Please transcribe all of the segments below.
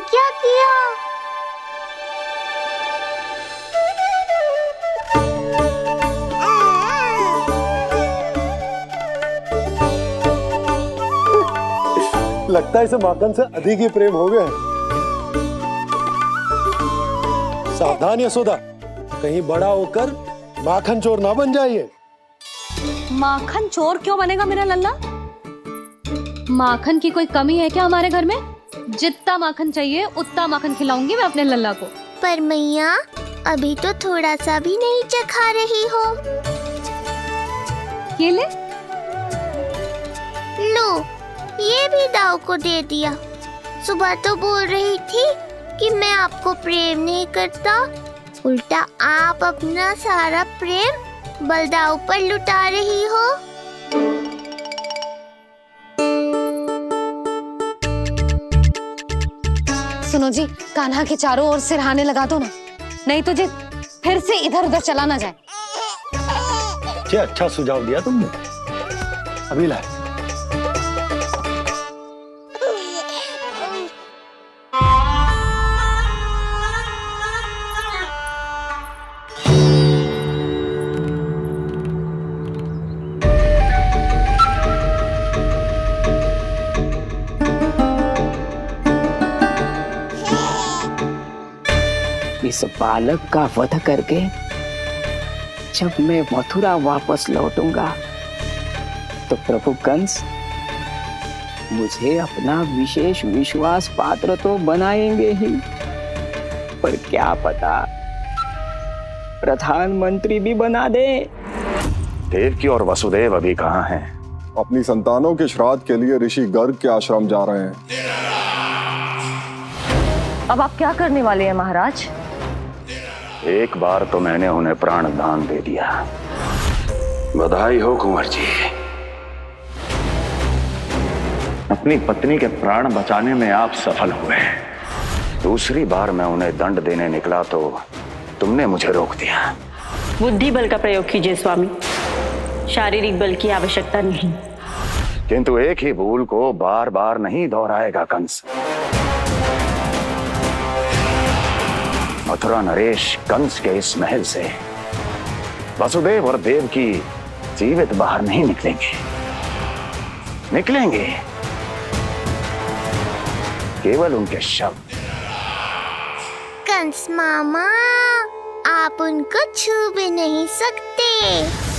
क्या किया? लगता है इसे माखन से अधिक ही प्रेम हो गया है। सावधान यशोदा, कहीं बड़ा होकर माखन चोर ना बन जाइए। माखन चोर क्यों बनेगा मेरा लल्ला? माखन की कोई कमी है क्या हमारे घर में? जितना माखन चाहिए उतना माखन खिलाऊंगी मैं अपने लल्ला को। पर मैया, अभी तो थोड़ा सा भी नहीं चखा रही हो। ये ले। लो, ये भी दाऊ को दे दिया। सुबह तो बोल रही थी कि मैं आपको प्रेम नहीं करता, उल्टा आप अपना सारा प्रेम बलदाऊ पर लुटा रही हो। सुनो जी, कान्हा के चारों ओर सिरहाने लगा दो ना, नहीं तो जी फिर से इधर उधर चला ना जाए। अच्छा सुझाव दिया तुमने। अभी लाए। इस बालक का वध करके जब मैं मथुरा वापस लौटूंगा तो प्रभु कंस मुझे अपना विशेष विश्वास पात्र तो बनाएंगे ही, पर क्या पता प्रधानमंत्री भी बना दे। देवकी और वसुदेव अभी कहाँ हैं? अपनी संतानों के श्राद्ध के लिए ऋषि गर्ग के आश्रम जा रहे हैं। अब आप क्या करने वाले हैं महाराज? एक बार तो मैंने उन्हें प्राण दान दे दिया। बधाई हो कुंवर जी। अपनी पत्नी के प्राण बचाने में आप सफल हुए। दूसरी बार मैं उन्हें दंड देने निकला तो तुमने मुझे रोक दिया। बुद्धि बल का प्रयोग कीजिए स्वामी, शारीरिक बल की आवश्यकता नहीं। किंतु एक ही भूल को बार बार नहीं दोहराएगा कंस। मथुरा नरेश कंस के इस महल से वसुदेव और देवकी जीवित बाहर नहीं निकलेंगे, केवल उनके शव। कंस मामा, आप उनको छू भी नहीं सकते।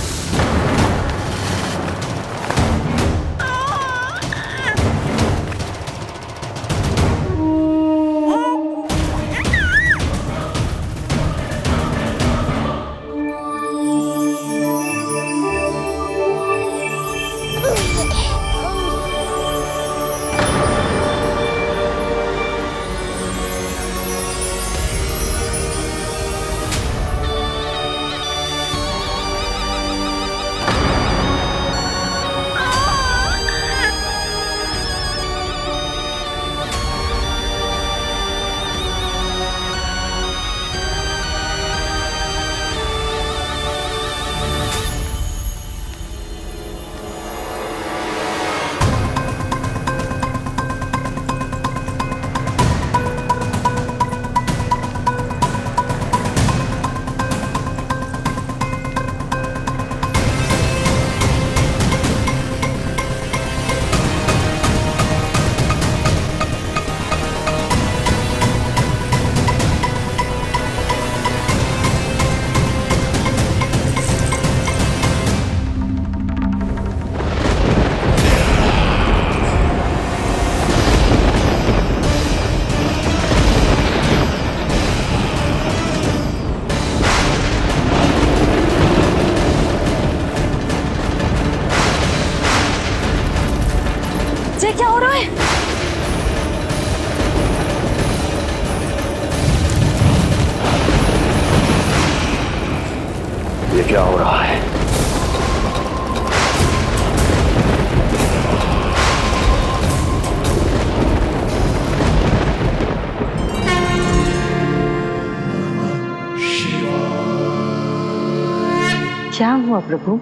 ये क्या हो रहा है? ये क्या हो रहा है? क्या हुआ प्रभु?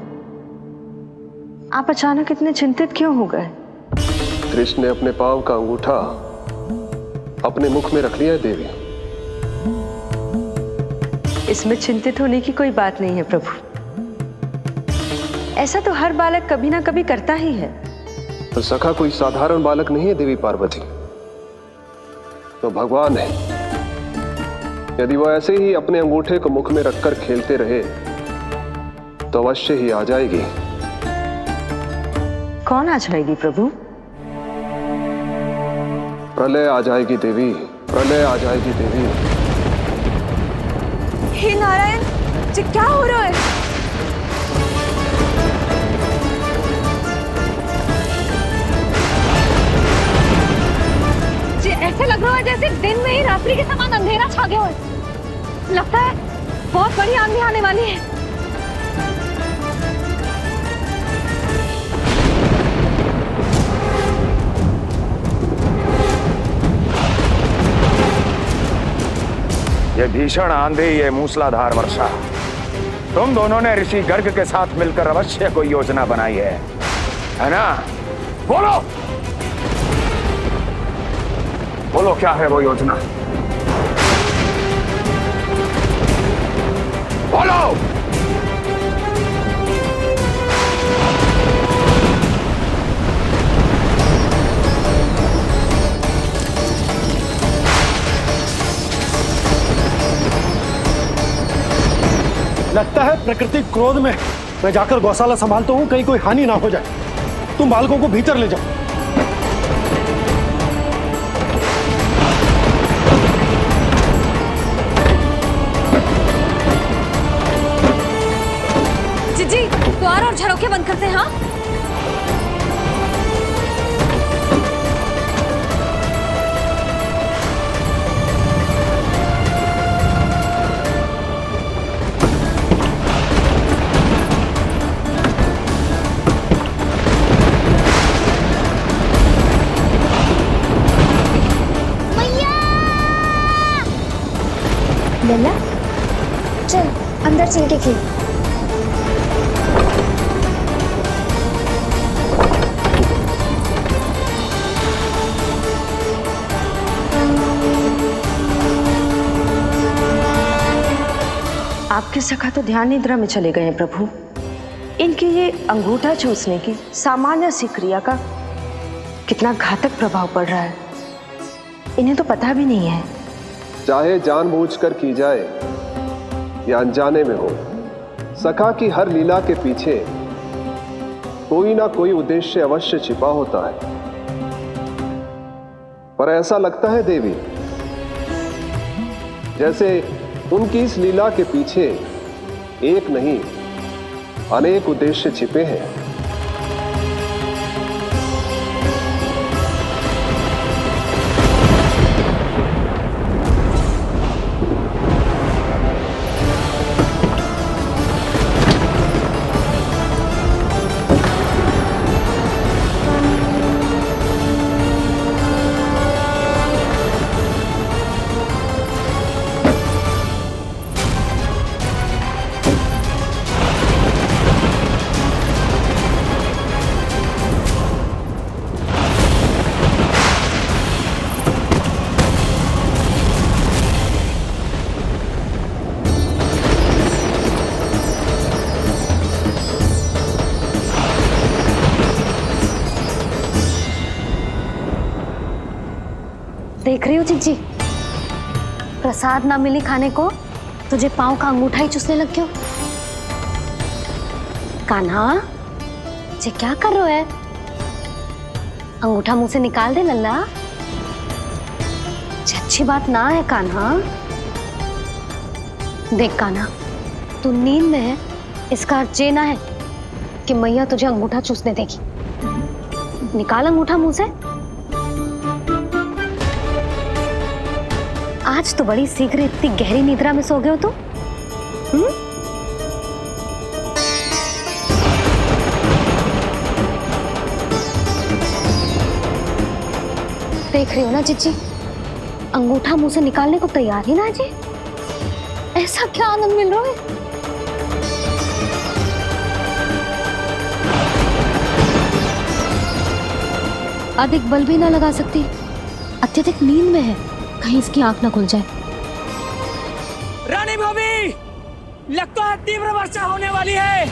आप अचानक इतने चिंतित क्यों हो गए? कृष्ण ने अपने पांव का अंगूठा अपने मुख में रख लिया है देवी। इसमें चिंतित होने की कोई बात नहीं है प्रभु। ऐसा तो हर बालक कभी ना कभी करता ही है। तो सखा कोई साधारण बालक नहीं है देवी पार्वती, तो भगवान है। यदि वो ऐसे ही अपने अंगूठे को मुख में रखकर खेलते रहे तो अवश्य ही आ जाएगी। कौन आ जाएगी प्रभु? प्रलय आ जाएगी देवी, प्रलय आ जाएगी देवी। हे नारायण जी, क्या हो रहा है? जी ऐसे लग रहा है जैसे दिन में ही रात्रि के समान अंधेरा छा गया हो। लगता है बहुत बड़ी आंधी आने वाली है। ये भीषण आंधी, ये मूसलाधार वर्षा, तुम दोनों ने ऋषि गर्ग के साथ मिलकर अवश्य कोई योजना बनाई है ना? बोलो बोलो, क्या है वो योजना? बोलो। लगता है प्रकृति क्रोध में। मैं जाकर गौशाला संभालता हूँ, कहीं कोई हानि ना हो जाए। तुम बालकों को भीतर ले जाओ। जी द्वार और झरोखे बंद करते हैं। हाँ लल्ला, चल अंदर चल के खेल। आपके सखा तो ध्यान निद्रा में चले गए हैं प्रभु। इनकी ये अंगूठा चूसने की सामान्य सी क्रिया का कितना घातक प्रभाव पड़ रहा है, इन्हें तो पता भी नहीं है। चाहे जानबूझकर की जाए या अनजाने में हो, सखा की हर लीला के पीछे कोई ना कोई उद्देश्य अवश्य छिपा होता है। पर ऐसा लगता है देवी जैसे उनकी इस लीला के पीछे एक नहीं अनेक उद्देश्य छिपे हैं। देख रही हो चिज्जी, प्रसाद ना मिली खाने को, तुझे पाँव का अंगूठा ही चूसने लग गयो। कान्हा, ये क्या कर रहे है? अंगूठा मुंह से निकाल दे लल्ला। अच्छी बात ना है कान्हा। देख कान्हा, तू नींद में है, इसका अर्थ ये ना है कि मैया तुझे अंगूठा चूसने देगी। निकाल अंगूठा मुंह से। आज तो बड़ी शीघ्र इतनी गहरी निद्रा में सो गए हो तू। देख रही हो ना जीजी, अंगूठा मुंह से निकालने को तैयार ही ना जी। ऐसा क्या आनंद मिल रहा है? अधिक बल भी ना लगा सकती, अत्यधिक नींद में है। कहीं इसकी आंख ना खुल जाए। रानी भाभी, लगता है तीव्र वर्षा होने वाली है।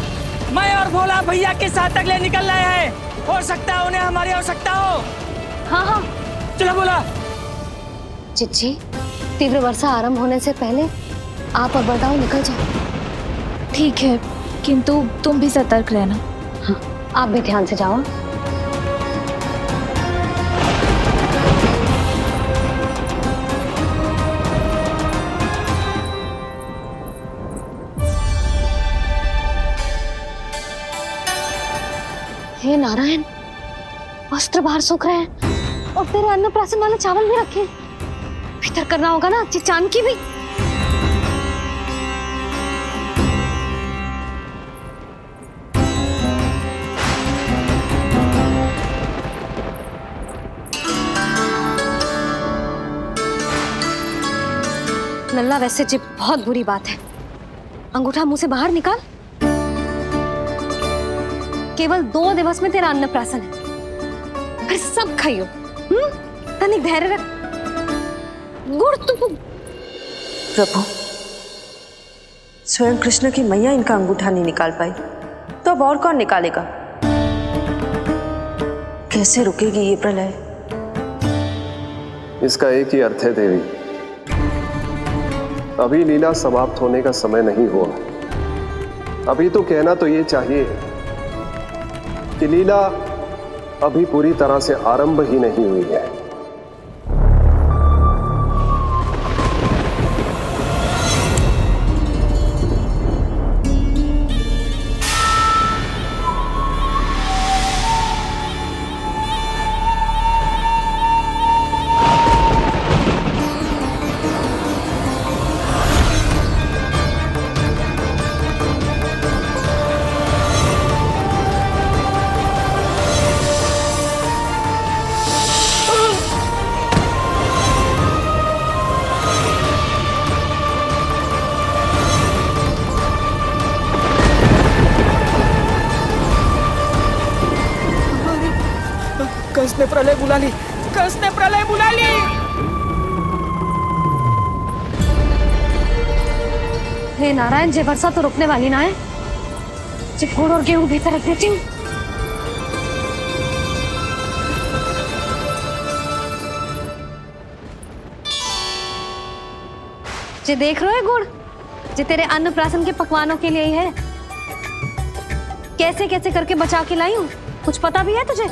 मैं और भोला भैया के साथ अगले निकल रहे हैं। हो सकता है उन्हें हमारी आवश्यकता हो। हाँ हाँ चलो बोला। चिच्ची, तीव्र वर्षा आरंभ होने से पहले आप और बड़गांव निकल जाओ। ठीक है, किंतु तुम भी सतर्क रहना। हाँ, आप भी ध्यान से जाओ। हे नारायण, वस्त्र बाहर सूख रहे हैं और तेरे अन्नप्राशन वाले चावल भी रखे। भीतर करना होगा ना चांद की भी। लल्ला, वैसे जी बहुत बुरी बात है। अंगूठा मुंह से बाहर निकाल। केवल 2 दिवस में तेरा अन्नप्राशन है, फिर सब खाइयो। तनिक धैर्य रख। गुड़ तू। प्रभु, स्वयं कृष्ण की मैया इनका अंगूठा नहीं निकाल पाई, तो अब और कौन निकालेगा? कैसे रुकेगी ये प्रलय? इसका एक ही अर्थ है देवी, अभी लीला समाप्त होने का समय नहीं हुआ। अभी तो कहना तो ये चाहिए कि लीला अभी पूरी तरह से आरंभ ही नहीं हुई है। कंस ने प्रलय बुला ली। कंस ने प्रलय बुला ली। हे नारायण, जे वर्षा तो रुकने वाली ना है। जे गुड़ और गेहूं भीतर रख देती हूँ। जे देख रहे हो गुड़, जे तेरे अन्नप्राशन के पकवानों के लिए ही है। कैसे कैसे करके बचा के लाई हूँ, कुछ पता भी है तुझे?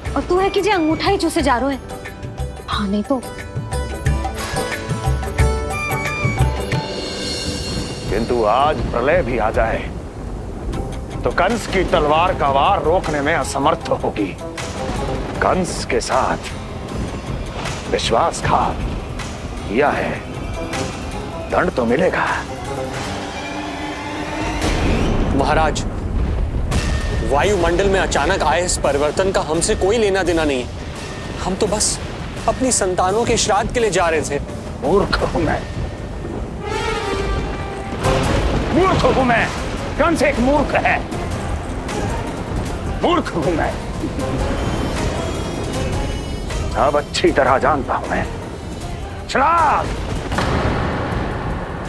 और तू है कि जे अंगूठा ही चूसे जा रहे है। हाँ नहीं तो। किंतु आज प्रलय भी आ जाए तो कंस की तलवार का वार रोकने में असमर्थ होगी। कंस के साथ विश्वासघात किया है, दंड तो मिलेगा। महाराज, वायुमंडल में अचानक आए इस परिवर्तन का हमसे कोई लेना देना नहीं है। हम तो बस अपनी संतानों के श्राद्ध के लिए जा रहे थे। मूर्ख हूं मैं, मूर्ख हूं मैं। कंस एक मूर्ख है, मूर्ख हूं मैं। अब अच्छी तरह जानता हूं मैं, श्राद्ध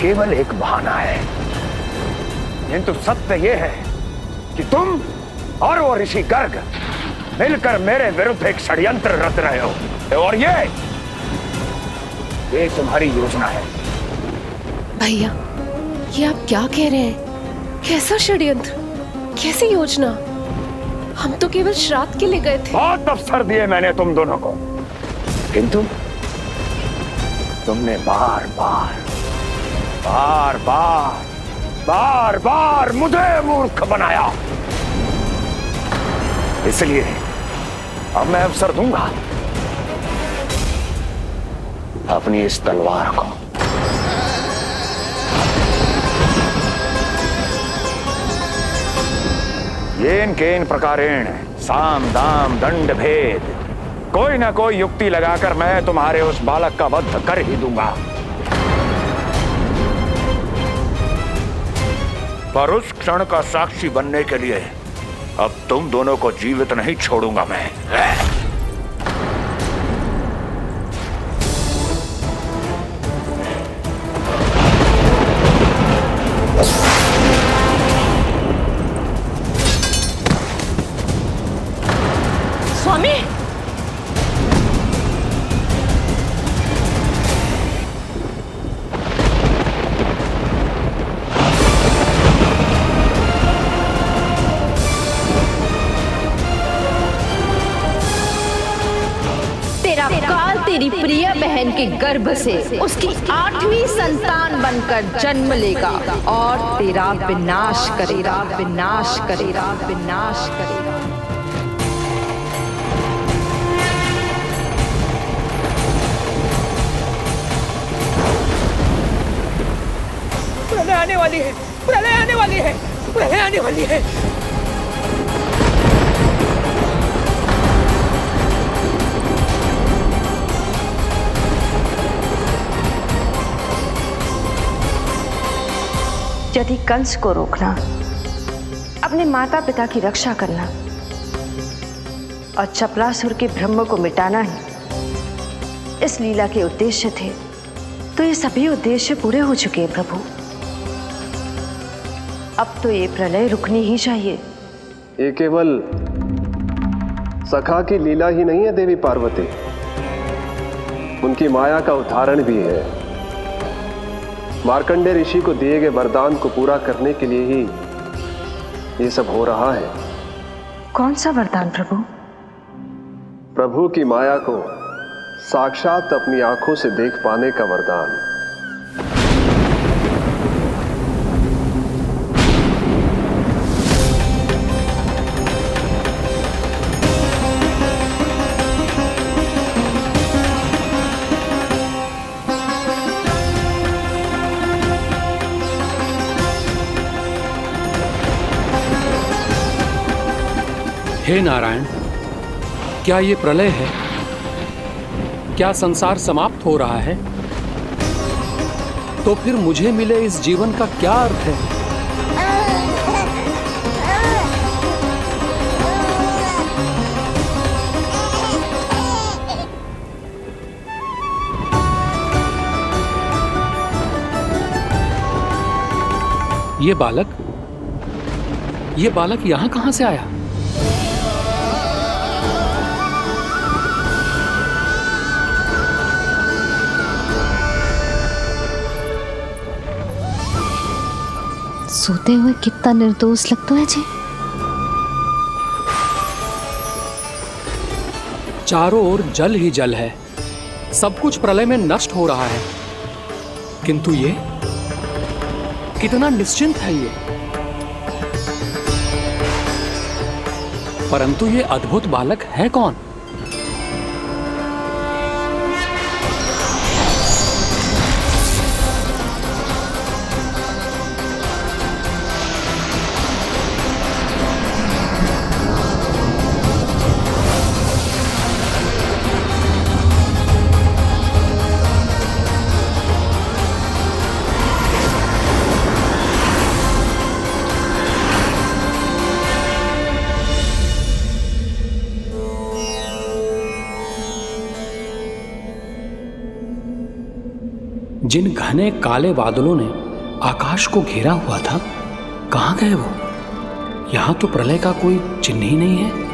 केवल एक बहाना है। किंतु सत्य यह है कि तुम और वो ऋषि गर्ग मिलकर मेरे विरुद्ध एक षड्यंत्र रच रहे हो, और ये तुम्हारी योजना है। भैया, ये आप क्या कह रहे हैं? कैसा षड्यंत्र, कैसी योजना? हम तो केवल श्राद्ध के लिए गए थे। बहुत अवसर दिए मैंने तुम दोनों को, किंतु तुमने बार बार मुझे मूर्ख बनाया। इसलिए अब मैं अवसर दूंगा अपनी इस तलवार को। येन केन प्रकारेण साम दाम दंड भेद, कोई ना कोई युक्ति लगाकर मैं तुम्हारे उस बालक का वध कर ही दूंगा। पर उस क्षण का साक्षी बनने के लिए अब तुम दोनों को जीवित नहीं छोड़ूंगा मैं। के गर्भ से उसकी 8वीं संतान बनकर जन्म लेगा और तेरा विनाश करेगा, विनाश करेगा, विनाश करेगा। प्रलय आने वाली है, प्रलय आने वाली है, प्रलय आने वाली है। यदि कंस को रोकना, अपने माता पिता की रक्षा करना और चपलासुर के ब्रह्म को मिटाना ही इस लीला के उद्देश्य थे, तो ये सभी उद्देश्य पूरे हो चुके हैं प्रभु। अब तो ये प्रलय रुकनी ही चाहिए। ये केवल सखा की लीला ही नहीं है देवी पार्वती, उनकी माया का उदाहरण भी है। मार्कंडेय ऋषि को दिए गए वरदान को पूरा करने के लिए ही ये सब हो रहा है। कौन सा वरदान प्रभु? प्रभु की माया को साक्षात अपनी आंखों से देख पाने का वरदान। हे नारायण, क्या ये प्रलय है? क्या संसार समाप्त हो रहा है? तो फिर मुझे मिले इस जीवन का क्या अर्थ है? ये बालक यहां कहां से आया? सोते हुए कितना निर्दोष लगता है जी। चारों ओर जल ही जल है, सब कुछ प्रलय में नष्ट हो रहा है, किंतु ये कितना निश्चिंत है ये। परंतु ये अद्भुत बालक है कौन? जिन घने काले बादलों ने आकाश को घेरा हुआ था, कहां गए वो? यहां तो प्रलय का कोई चिन्ह ही नहीं है।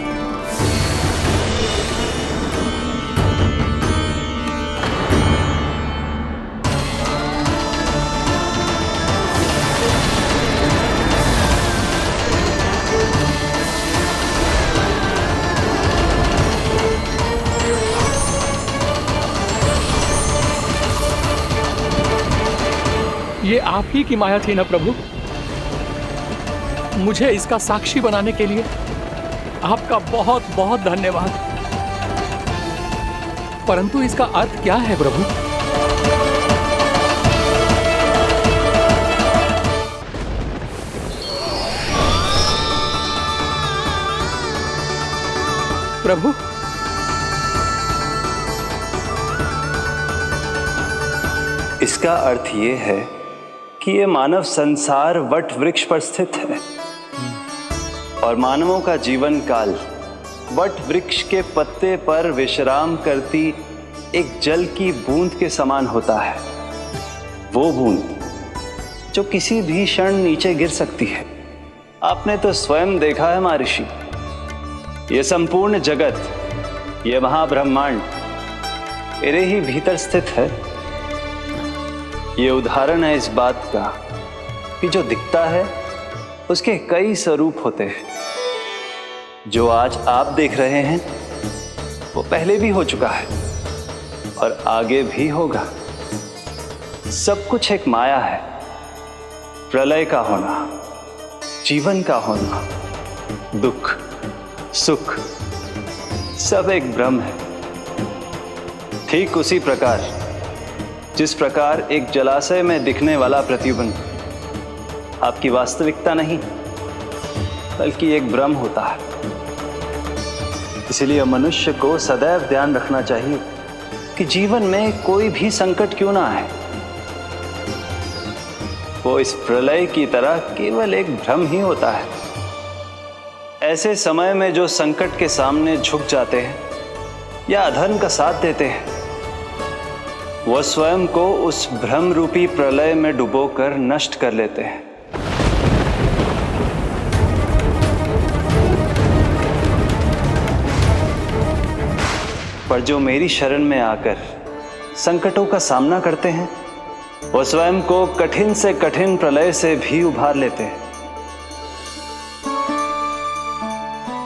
ये आप ही की माया थी ना प्रभु? मुझे इसका साक्षी बनाने के लिए आपका बहुत बहुत धन्यवाद। परंतु इसका अर्थ क्या है प्रभु? प्रभु, इसका अर्थ ये है कि ये मानव संसार वट वृक्ष पर स्थित है और मानवों का जीवन काल वट वृक्ष के पत्ते पर विश्राम करती एक जल की बूंद के समान होता है। वो बूंद जो किसी भी क्षण नीचे गिर सकती है। आपने तो स्वयं देखा है महर्षि, ये संपूर्ण जगत, ये महाब्रह्मांड मेरे ही भीतर स्थित है। ये उदाहरण है इस बात का कि जो दिखता है उसके कई स्वरूप होते हैं। जो आज आप देख रहे हैं वो पहले भी हो चुका है और आगे भी होगा। सब कुछ एक माया है। प्रलय का होना, जीवन का होना, दुख सुख सब एक भ्रम है। ठीक उसी प्रकार जिस प्रकार एक जलाशय में दिखने वाला प्रतिबिंब आपकी वास्तविकता नहीं बल्कि एक भ्रम होता है। इसलिए मनुष्य को सदैव ध्यान रखना चाहिए कि जीवन में कोई भी संकट क्यों ना आए, वो इस प्रलय की तरह केवल एक भ्रम ही होता है। ऐसे समय में जो संकट के सामने झुक जाते हैं या अधर्म का साथ देते हैं, वो स्वयं को उस भ्रम रूपी प्रलय में डुबोकर नष्ट कर लेते हैं। पर जो मेरी शरण में आकर संकटों का सामना करते हैं, वो स्वयं को कठिन से कठिन प्रलय से भी उभार लेते हैं।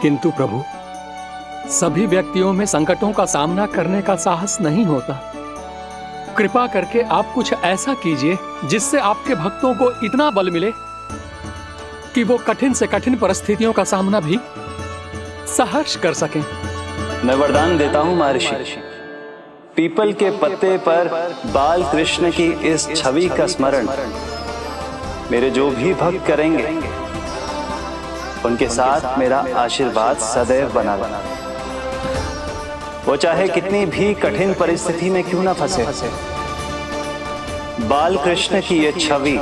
किंतु प्रभु, सभी व्यक्तियों में संकटों का सामना करने का साहस नहीं होता। कृपा करके आप कुछ ऐसा कीजिए जिससे आपके भक्तों को इतना बल मिले कि वो कठिन से कठिन परिस्थितियों का सामना भी सहर्ष कर सकें। मैं वरदान देता हूं महर्षि, पीपल के पत्ते पर बाल कृष्ण की इस छवि का स्मरण मेरे जो भी भक्त करेंगे, उनके साथ मेरा आशीर्वाद सदैव बना रहना। वो चाहे कितनी भी कठिन परिस्थिति में क्यों ना फंसे, बाल कृष्ण की ये छवि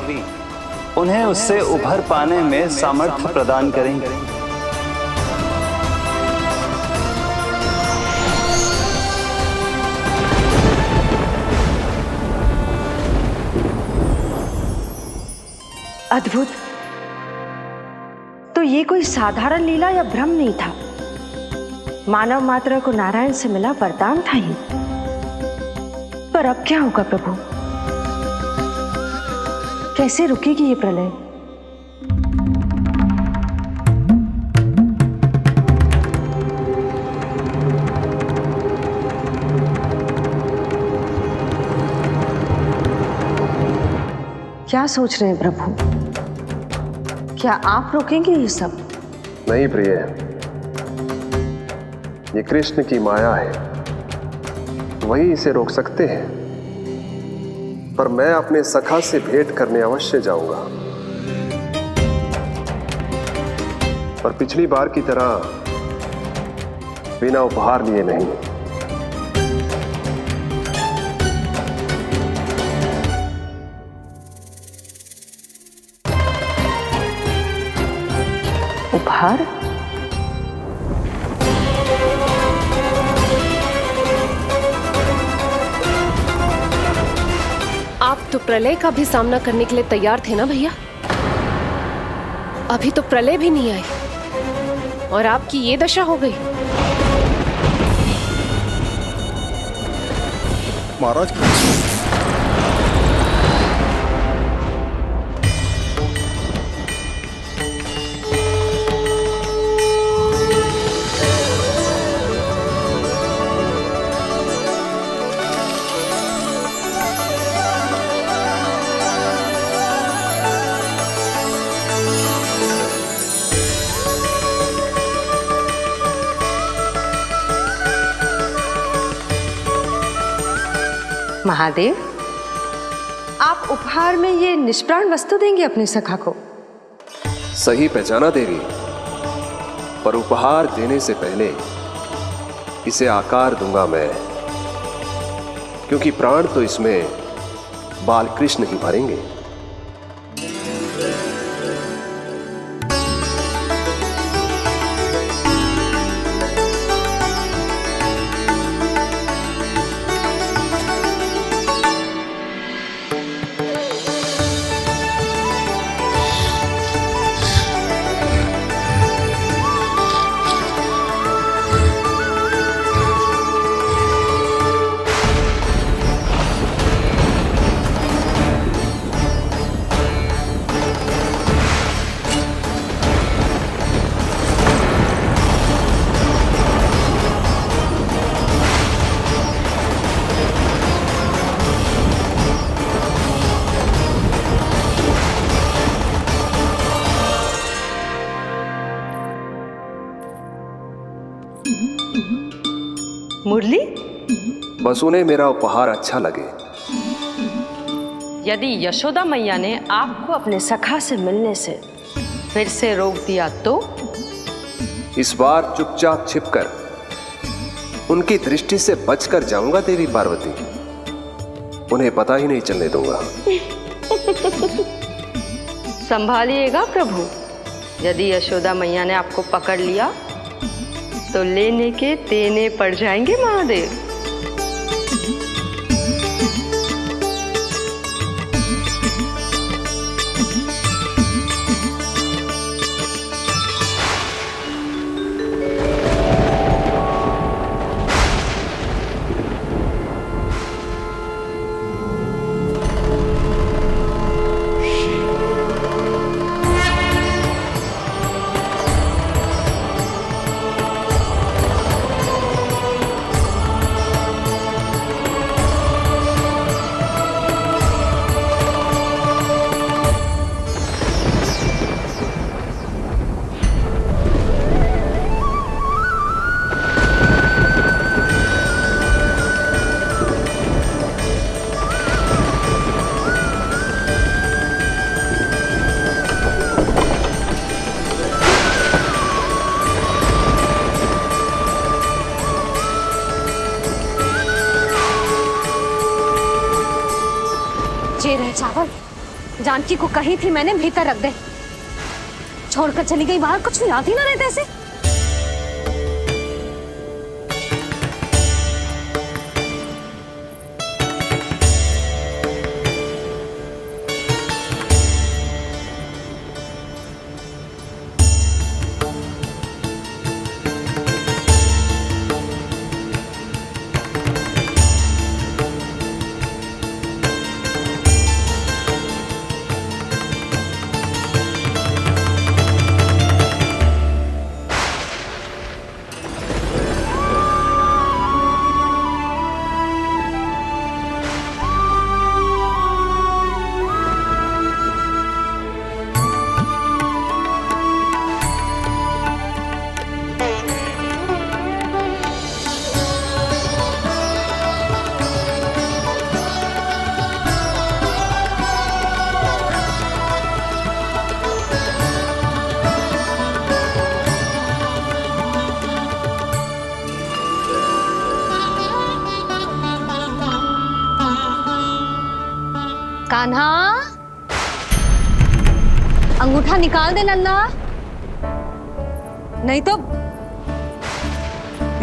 उन्हें उससे उभर पाने में सामर्थ्य प्रदान करेंगे। अद्भुत। तो ये कोई साधारण लीला या भ्रम नहीं था, मानव मात्र को नारायण से मिला वरदान था ये। पर अब क्या होगा प्रभु? कैसे रुकेगी ये प्रलय? क्या सोच रहे हैं प्रभु? क्या आप रोकेंगे ये सब? नहीं प्रिय, ये कृष्ण की माया है, वही इसे रोक सकते हैं। पर मैं अपने सखा से भेंट करने अवश्य जाऊंगा। पर पिछली बार की तरह बिना उपहार लिए नहीं। उपहार? आप तो प्रलय का भी सामना करने के लिए तैयार थे ना भैया? अभी तो प्रलय भी नहीं आई और आपकी ये दशा हो गई। महाराज, महादेव, आप उपहार में ये निष्प्राण वस्तु देंगे अपने सखा को? सही पहचाना देवी, पर उपहार देने से पहले इसे आकार दूंगा मैं, क्योंकि प्राण तो इसमें बालकृष्ण ही भरेंगे। मुरली? बस उन्हें मेरा उपहार अच्छा लगे। यदि यशोदा मैया ने आपको अपने सखा से मिलने से फिर से रोक दिया तो? इस बार चुपचाप छिपकर उनकी दृष्टि से बचकर जाऊंगा देवी पार्वती। उन्हें पता ही नहीं चलने दूंगा। संभालिएगा प्रभु, यदि यशोदा मैया ने आपको पकड़ लिया तो लेने के देने पड़ जाएंगे महादेव। जे रहे चावल जानकी को कही थी मैंने भीतर रख दे, छोड़कर चली गई बाहर, कुछ याद ही ना रहते ऐसे। कान्हा, अंगूठा निकाल दे नन्ना, नहीं तो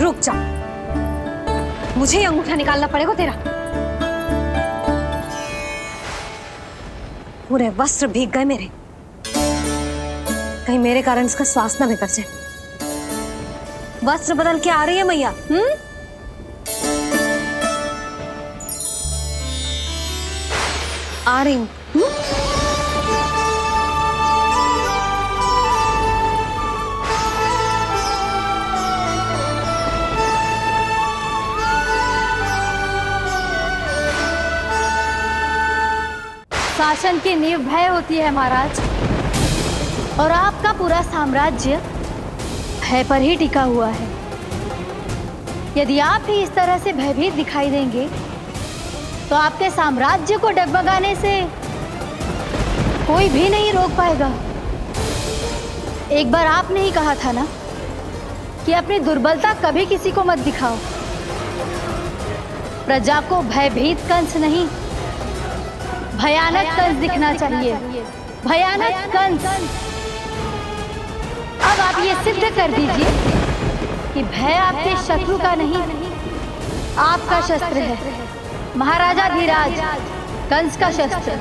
रुक जा, मुझे ही अंगूठा निकालना पड़ेगा तेरा। पूरे वस्त्र भीग गए मेरे, कहीं मेरे कारण इसका श्वास ना बिगड़ जाए। वस्त्र बदल के आ रही है मैया। आ रही हूं। शासन की नींव भय होती है महाराज, और आपका पूरा साम्राज्य भय पर ही टिका हुआ है। यदि आप ही इस तरह से भयभीत दिखाई देंगे तो आपके साम्राज्य को डगमगाने से कोई भी नहीं रोक पाएगा। एक बार आपने ही कहा था ना कि अपनी दुर्बलता कभी किसी को मत दिखाओ। प्रजा को भयभीत कंस नहीं, भयानक कंस दिखना चाहिए, भयानक कंस। अब आप ये सिद्ध कर दीजिए कि भय आपके शत्रु का नहीं, आपका शस्त्र है। महाराजा धीराज, कंस का शस्त्र।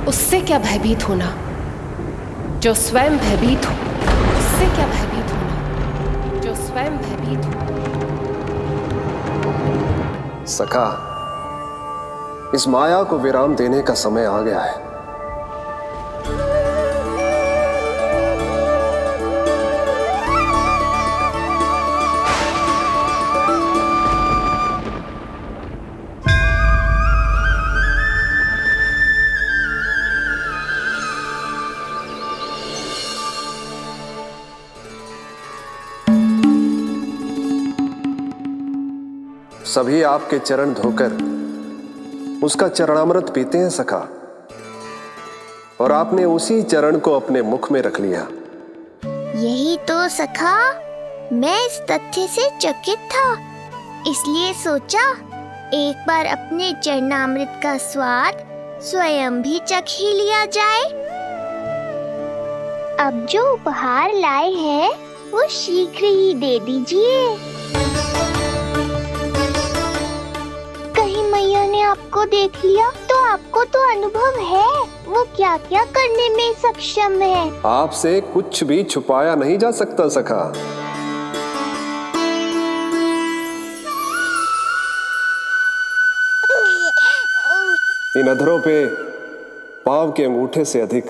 उससे क्या भयभीत होना जो स्वयं भयभीत हो, उससे क्या भयभीत होना जो स्वयं भयभीत हो। सखा, इस माया को विराम देने का समय आ गया है। सभी आपके चरण धोकर उसका चरणामृत पीते हैं सखा, और आपने उसी चरण को अपने मुख में रख लिया। यही तो सखा, मैं इस तथ्य से चकित था, इसलिए सोचा एक बार अपने चरणामृत का स्वाद स्वयं भी चख ही लिया जाए। अब जो उपहार लाए हैं वो शीघ्र ही दे दीजिए। कहीं मैया ने आपको देख लिया तो आपको तो अनुभव है वो क्या क्या करने में सक्षम है। आपसे कुछ भी छुपाया नहीं जा सकता सखा। इन अधरों पे पांव के अंगूठे से अधिक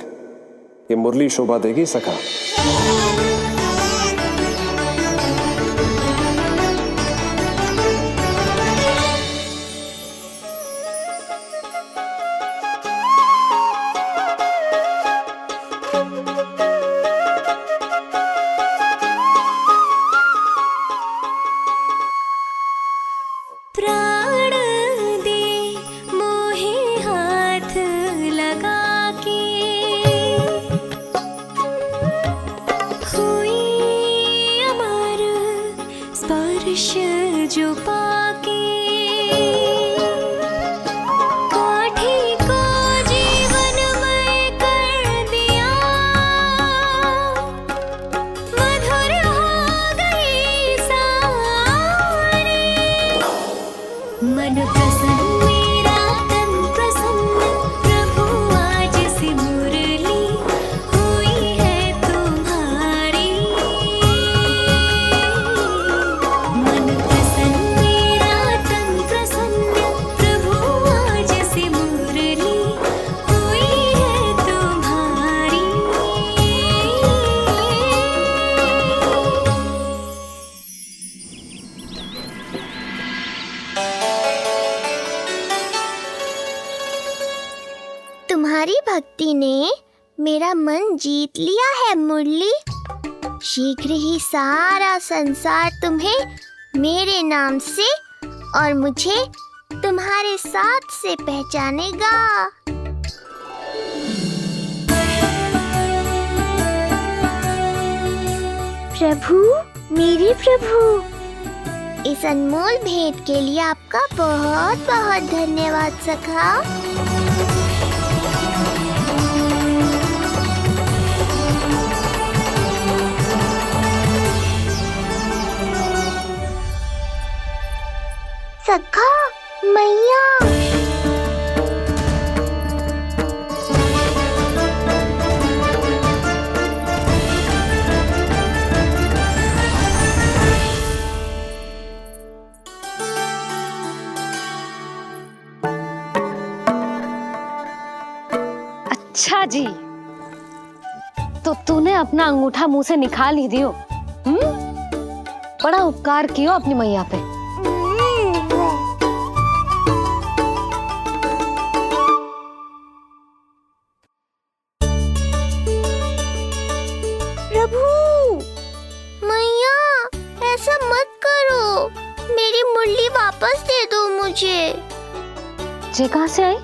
ये मुरली शोभा देगी सखा। जो पाके काठी को जीवनमय कर दिया, मधुर हो गई सारी। मन प्रसन्न मेरा तन प्रसन्न, प्रभु आज से मुरली हुई है तुम्हारी। तुम्हारी भक्ति ने मेरा मन जीत लिया है मुरली। शीघ्र ही सारा संसार तुम्हें मेरे नाम से और मुझे तुम्हारे साथ से पहचानेगा। प्रभु, मेरे प्रभु, इस अनमोल भेंट के लिए आपका बहुत बहुत धन्यवाद सखा। सखा, मैया, अच्छा जी, तो तूने अपना अंगूठा मुंह से निकाल ही दियो। बड़ा उपकार कियो अपनी मैया पे। प्रभु, मैया, ऐसा मत करो, मेरी मुरली वापस दे दो मुझे। ये कहाँ से आई?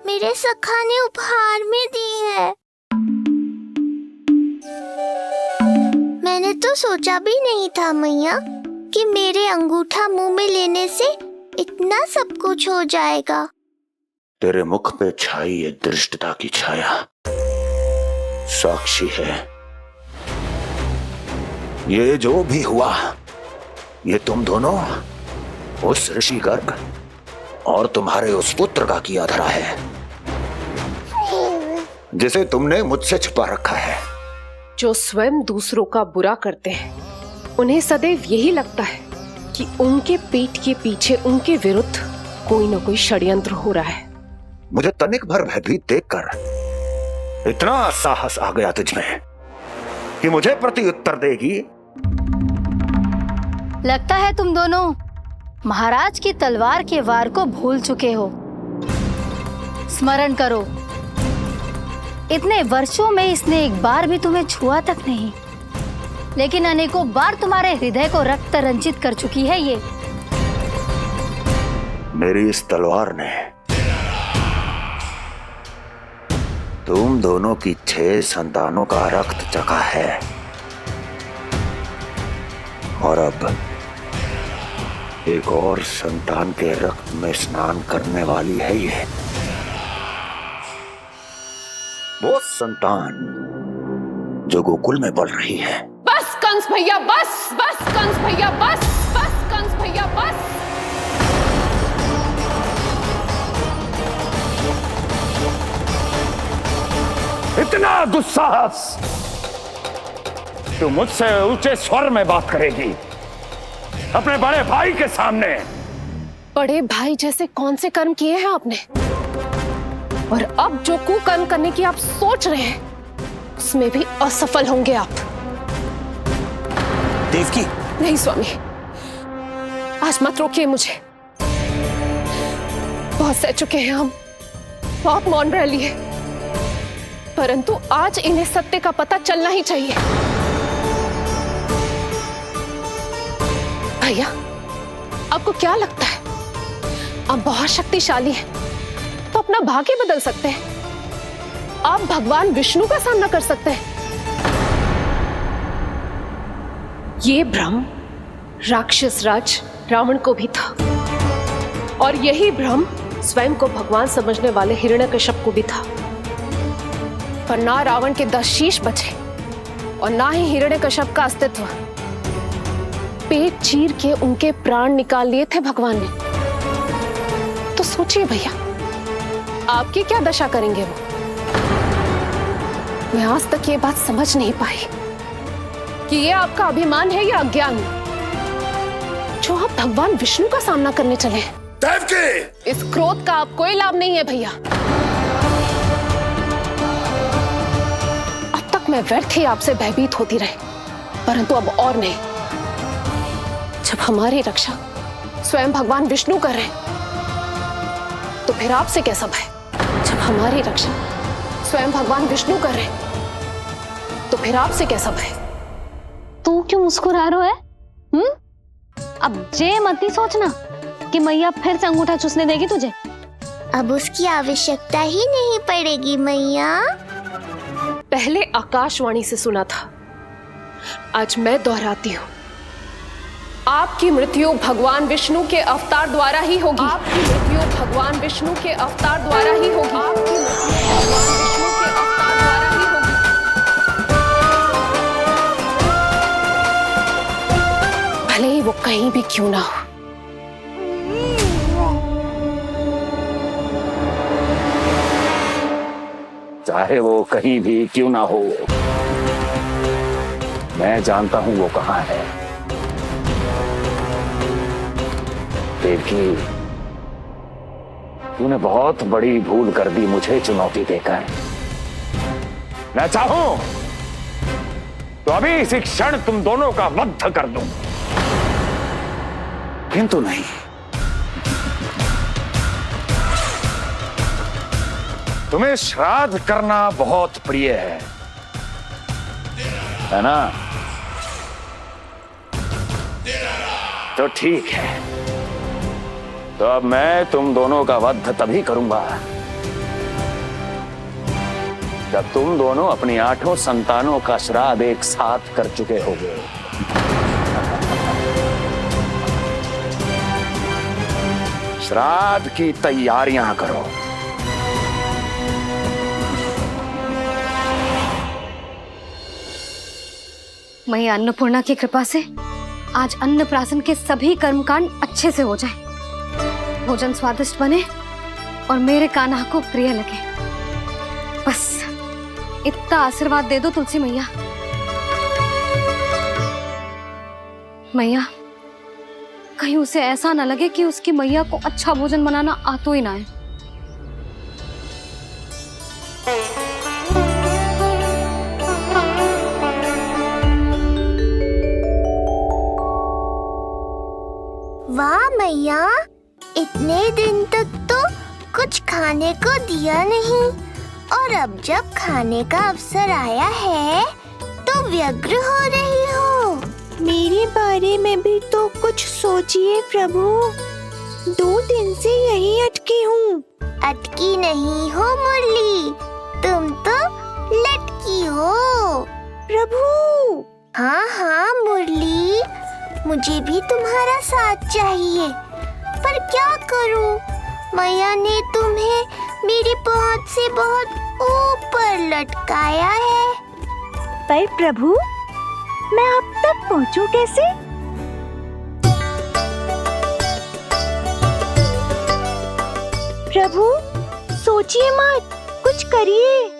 मेरे सखा ने उपहार में दी है। मैंने तो सोचा भी नहीं था मैया कि मेरे अंगूठा मुंह में लेने से इतना सब कुछ हो जाएगा। तेरे मुख पे छाई ये दृष्टता की छाया साक्षी है। ये जो भी हुआ, ये तुम दोनों, उस ऋषि गर्ग और तुम्हारे उस पुत्र का किया धरा है, जिसे तुमने मुझसे छुपा रखा है। जो स्वयं दूसरों का बुरा करते हैं, उन्हें सदैव यही लगता है कि उनके पीठ के पीछे उनके विरुद्ध कोई न कोई षड्यंत्र हो रहा है। मुझे तनिक भर भयभीत देखकर इतना साहस आ गया तुझमें कि मुझे प्रति उत्तर देगी। लगता है तुम दोनों महाराज की तलवार के वार को भूल चुके हो। स्मरण करो, इतने वर्षों में इसने एक बार भी तुम्हें छुआ तक नहीं, लेकिन अनेकों बार तुम्हारे हृदय को रक्त रंजित कर चुकी है ये। मेरी इस तलवार ने तुम दोनों की 6 संतानों का रक्त चखा है और अब एक और संतान के रक्त में स्नान करने वाली है ये। वो संतान जो गोकुल में पल रही है। बस कंस भैया बस, बस कंस भैया बस, बस कंस भैया बस। इतना दुस्साहस, तू मुझसे ऊंचे स्वर में बात करेगी अपने बड़े भाई के सामने? बड़े भाई जैसे कौन से कर्म किए हैं आपने? और अब जो कुकर्म करने की आप सोच रहे हैं उसमें भी असफल होंगे आप। देवकी। नहीं स्वामी, आज मत रोकिए मुझे। बहुत सह चुके हैं हम, बहुत मौन रह लिए, परंतु आज इन्हें सत्य का पता चलना ही चाहिए। भैया, आपको क्या लगता है आप बहुत शक्तिशाली हैं तो अपना भाग्य बदल सकते हैं? आप भगवान विष्णु का सामना कर सकते हैं। ये भ्रम राक्षस राज रावण को भी था और यही भ्रम स्वयं को भगवान समझने वाले हिरण्यकश्यप को भी था। पर ना रावण के 10 शीश बचे और ना ही हिरण्यकश्यप का अस्तित्व। पेट चीर के उनके प्राण निकाल लिए थे भगवान ने। तो सोचिए भैया, आपकी क्या दशा करेंगे वो? मैं आज तक ये बात समझ नहीं पाई कि ये आपका अभिमान है या अज्ञान, जो आप भगवान विष्णु का सामना करने चले हैं। देवकी! इस क्रोध का आप कोई लाभ नहीं है भैया। अब तक मैं व्यर्थ ही आपसे भयभीत होती रही, परंतु अब और नहीं। जब हमारी रक्षा स्वयं भगवान विष्णु कर रहे हैं तो फिर आपसे कैसा भय? जब हमारी रक्षा स्वयं भगवान विष्णु कर रहे हैं तो फिर आपसे कैसा भय? तू क्यों मुस्कुरा रहा है? अब जे मत ही सोचना कि मैया फिर से अंगूठा चूसने देगी तुझे। अब उसकी आवश्यकता ही नहीं पड़ेगी मैया। पहले आकाशवाणी से सुना था, आज मैं दोहराती हूँ। आपकी मृत्यु भगवान विष्णु के अवतार द्वारा ही होगी। आपकी मृत्यु भगवान विष्णु के अवतार द्वारा ही होगी। आपकी मृत्यु भगवान विष्णु के अवतार द्वारा ही होगी। भले ही वो कहीं भी क्यों ना हो। चाहे वो कहीं भी क्यों ना हो, मैं जानता हूं वो कहां है। देवकी, तूने बहुत बड़ी भूल कर दी मुझे चुनौती देकर। मैं चाहूं तो अभी इसी क्षण तुम दोनों का वध कर दूं, किंतु नहीं। तुम्हें श्राद्ध करना बहुत प्रिय है ना? तो ठीक है, तो अब मैं तुम दोनों का वध तभी करूंगा जब तुम दोनों अपनी 8 संतानों का श्राद्ध एक साथ कर चुके होगे। श्राद्ध की तैयारियां करो। मैया अन्नपूर्णा की कृपा से आज अन्नप्राशन के सभी कर्मकांड अच्छे से हो जाए, भोजन स्वादिष्ट बने और मेरे कान्हा को प्रिय लगे। बस इतना आशीर्वाद दे दो तुलसी मैया। मैया, कहीं उसे ऐसा ना लगे कि उसकी मैया को अच्छा भोजन बनाना आता ही ना है। वाह मैया, इतने दिन तक तो कुछ खाने को दिया नहीं, और अब जब खाने का अवसर आया है तो व्यग्र हो रही हो। मेरे बारे में भी तो कुछ सोचिए प्रभु, 2 दिन से यहीं अटकी हूँ। अटकी नहीं हो मुरली, तुम तो लटकी हो। प्रभु। हाँ हाँ मुरली, मुझे भी तुम्हारा साथ चाहिए, पर क्या करूं? मैया ने तुम्हें मेरी पहुंच से बहुत ऊपर लटकाया है। पर प्रभु, मैं अब तक पहुंचूं कैसे? प्रभु, सोचिए मत, कुछ करिए।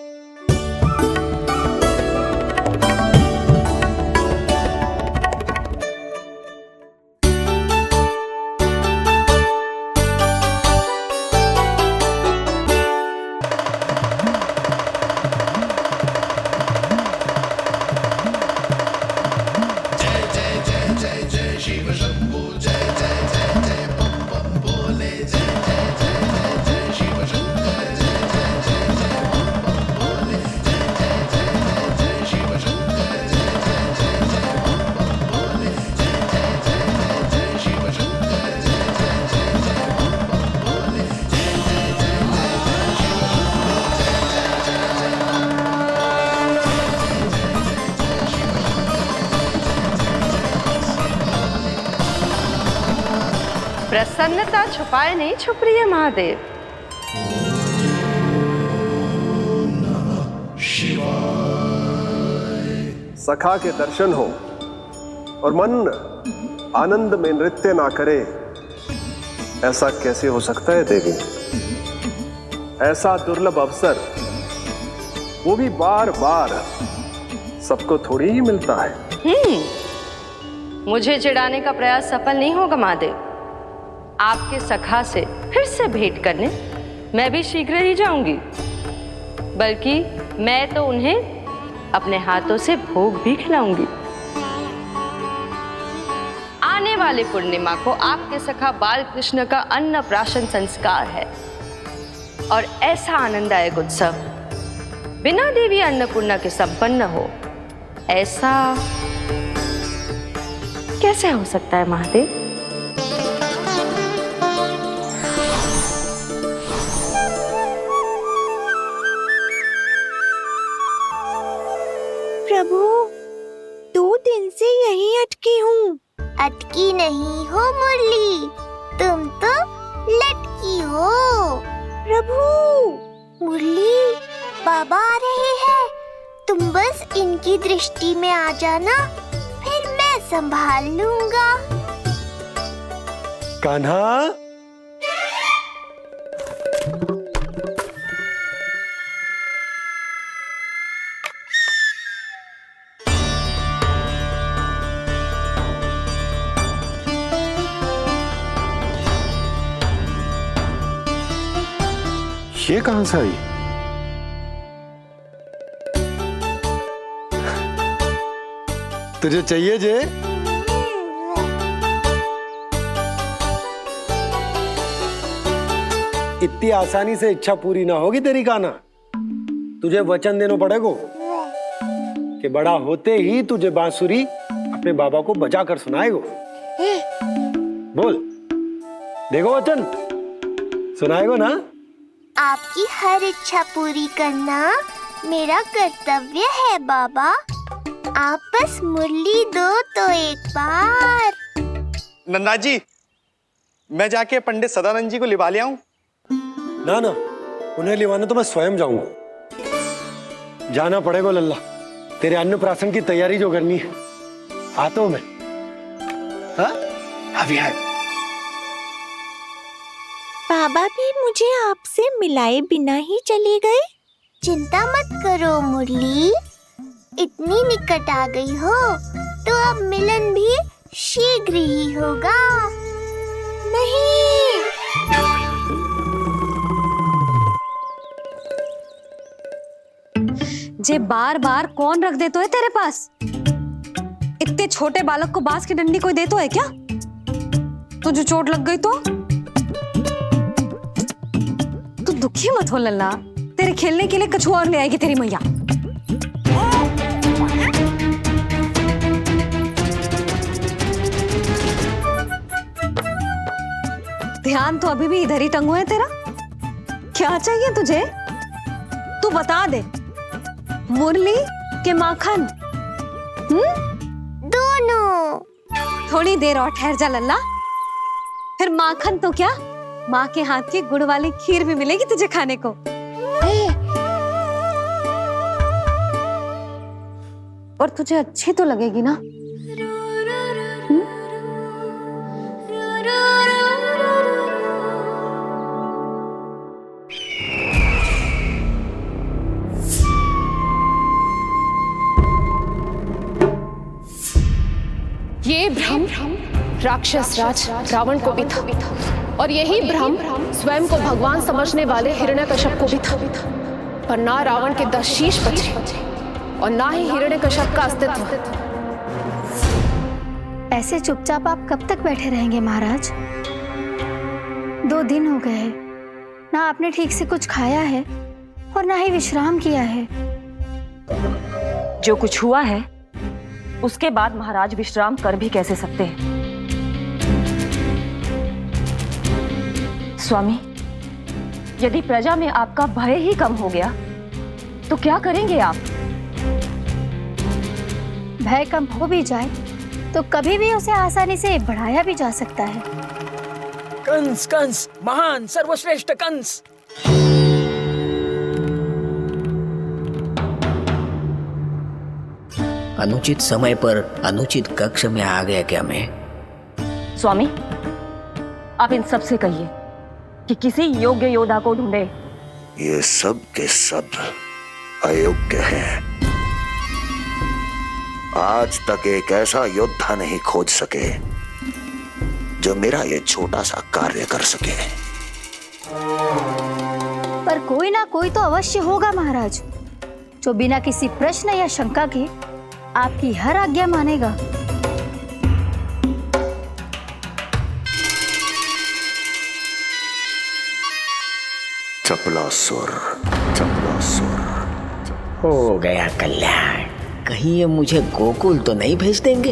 प्रसन्नता छुपाए नहीं छुप रही है महादेव। सखा के दर्शन हो और मन आनंद में नृत्य ना करे, ऐसा कैसे हो सकता है देवी? ऐसा दुर्लभ अवसर, वो भी बार बार, सबको थोड़ी ही मिलता है। मुझे चिढ़ाने का प्रयास सफल नहीं होगा महादेव। आपके सखा से फिर से भेंट करने मैं भी शीघ्र ही जाऊंगी, बल्कि मैं तो उन्हें अपने हाथों से भोग भी खिलाऊंगी। आने वाले पूर्णिमा को आपके सखा बाल कृष्ण का अन्नप्राशन संस्कार है, और ऐसा आनंददायक उत्सव बिना देवी अन्नपूर्णा के संपन्न हो, ऐसा कैसे हो सकता है महादेव? प्रभु, 2 दिन से यहीं अटकी हूँ। अटकी नहीं हो मुरली, तुम तो लटकी हो। प्रभु। मुरली, बाबा आ रहे हैं, तुम बस इनकी दृष्टि में आ जाना, फिर मैं संभाल लूंगा। कान्हा, ये कहां से आई? तुझे चाहिए जे? इतनी आसानी से इच्छा पूरी ना होगी तेरी कान्हा। तुझे वचन देना पड़ेगा कि बड़ा होते ही तुझे बांसुरी अपने बाबा को बजा कर सुनाएगो। बोल, देखो वचन सुनाएगो ना? आपकी हर इच्छा पूरी करना मेरा कर्तव्य है बाबा। आप बस मुरली दो तो एक बार। नन्ना जी, मैं जाके पंडित सदानंद जी को लिवा ले आऊं? ना ना, उन्हें लिवाने तो मैं स्वयं जाऊंगा। जाना पड़ेगा लल्ला, तेरे अन्नप्राशन की तैयारी जो करनी है। आता हूं मैं। हाँ? अभी है। बाबा भी मुझे आपसे मिलाए बिना ही चले गए। चिंता मत करो मुरली, इतनी निकट आ गई हो तो अब मिलन भी शीघ्र ही होगा। नहीं। जे बार बार कौन रख दे तो है तेरे पास? इतने छोटे बालक को बांस की डंडी कोई दे तो है क्या? तुझे चोट लग गई तो? तू दुखी मत हो लल्ला, तेरे खेलने के लिए कछुआ और ले आएगी तेरी मैया। ध्यान तो अभी भी इधर ही टंगो है तेरा। क्या चाहिए तुझे? तू बता दे, मुरली के माखन? दोनों। थोड़ी देर और ठहर जा लल्ला, फिर माखन तो क्या, माँ के हाथ की गुड़ वाली खीर भी मिलेगी तुझे खाने को। और तुझे अच्छी तो लगेगी ना? ये भ्रम राक्षस राज रावण को भी था, और यही भ्रम स्वयं को भगवान समझने वाले हिरण्यकश्यप को भी था। पर ना रावण के 10 शीश बचे और ना ही हिरण्यकश्यप का अस्तित्व। ऐसे चुपचाप आप कब तक बैठे रहेंगे महाराज? 2 दिन हो गए, ना आपने ठीक से कुछ खाया है और ना ही विश्राम किया है। जो कुछ हुआ है उसके बाद महाराज विश्राम कर भी कैसे सकते हैं? स्वामी, यदि प्रजा में आपका भय ही कम हो गया तो क्या करेंगे आप? भय कम हो भी जाए तो कभी भी उसे आसानी से बढ़ाया भी जा सकता है। कंस कंस, महान सर्वश्रेष्ठ कंस। अनुचित समय पर अनुचित कक्ष में आ गया क्या मैं? स्वामी, आप इन सब से कहिए कि किसी योग्य योद्धा को ढूंढे। ये सब के सब अयोग्य हैं। आज तक एक ऐसा योद्धा नहीं खोज सके जो मेरा ये छोटा सा कार्य कर सके। पर कोई ना कोई तो अवश्य होगा महाराज, जो बिना किसी प्रश्न या शंका के आपकी हर आज्ञा मानेगा। चपलासुर, चपलासुर। हो गया कल्याण। कहीं ये मुझे गोकुल तो नहीं भेज देंगे?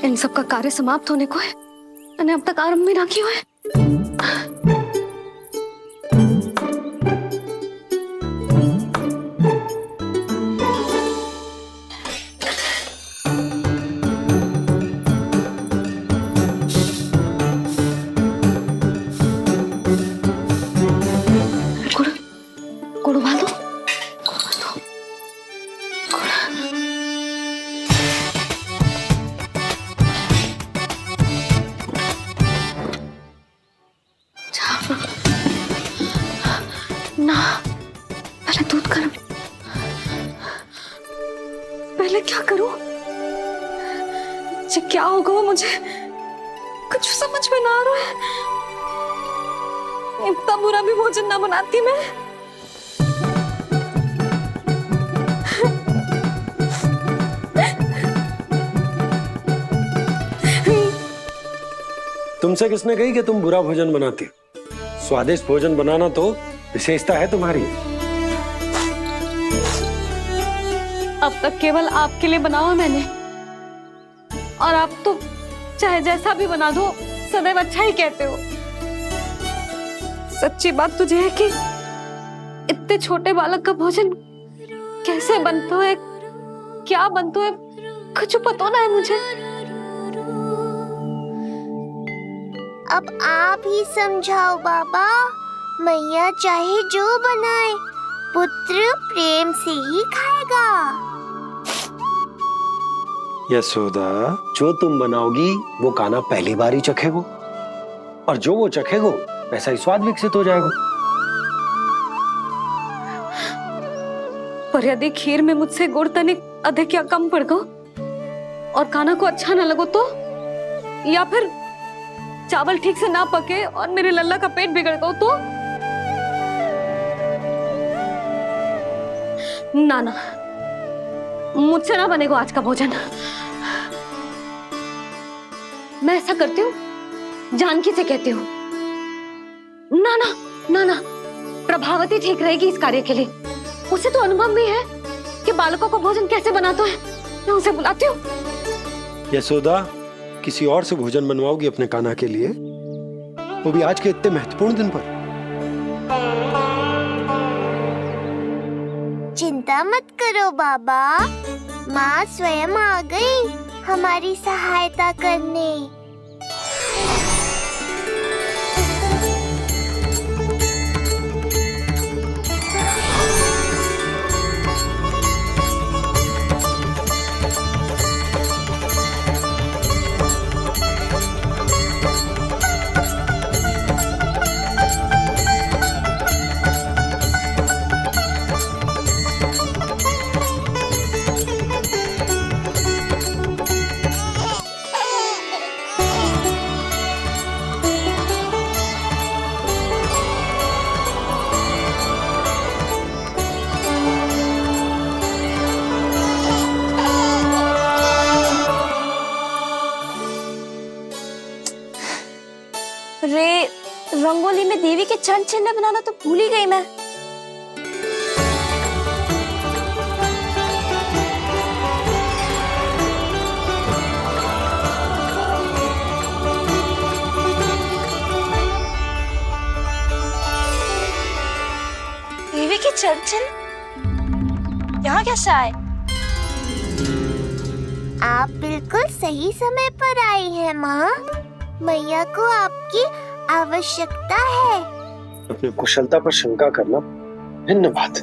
इन सब का कार्य समाप्त होने को है, मैंने अब तक आरंभ भी ना किया है। गुड़ उबाल दो। ना, पहले दूध गर्म। पहले क्या करूं? क्या होगा वो मुझे कुछ समझ में ना आ रहा है। इतना बुरा भी भोजन ना बनाती मैं। तुमसे किसने कही कि तुम बुरा भोजन बनाती? स्वादिष्ट भोजन बनाना तो विशेषता है तुम्हारी। अब तक केवल आपके लिए बनाओ मैंने, और आप तो चाहे जैसा भी बना दो सदैव अच्छा ही कहते हो। सच्ची बात तुझे है कि इतने छोटे बालक का भोजन कैसे बनता है, क्या बनता है, कुछ पता ना है मुझे। अब आप ही समझाओ बाबा। मैया चाहे जो बनाए, पुत्र प्रेम से ही खाएगा। यशोदा, जो तुम बनाओगी वो कान्हा पहली बार ही चखेगो, और जो वो चखेगो वैसा ही स्वाद विकसित हो जाएगा। पर यदि खीर में मुझसे गुड़ तनिक अधिक या कम पड़ गो और कान्हा को अच्छा ना लगो तो, या फिर चावल ठीक से ना पके और मेरे लल्ला का पेट बिगड़ गो तो? ना ना, मुझसे ना बनेगा आज का भोजन। मैं ऐसा करती हूँ, जानकी से कहती हूँ। ना ना ना ना, प्रभावती ठीक रहेगी इस कार्य के लिए। उसे तो अनुभव भी है कि बालकों को भोजन कैसे बनाता है। मैं उसे बुलाती हूँ। यशोदा, किसी और से भोजन बनवाओगी अपने कान्हा के लिए, वो भी आज के इतने महत्वपूर्ण दिन पर? चिंता मत करो बाबा, माँ स्वयं आ गई हमारी सहायता करने। रे, रंगोली में देवी के चरण चिन्ह बनाना तो भूल ही गई मैं। देवी के चरण चिन्ह यहाँ कैसे आए? आप बिल्कुल सही समय पर आई हैं माँ। मैया को आपकी आवश्यकता है। अपनी कुशलता पर शंका करना भिन्न बात,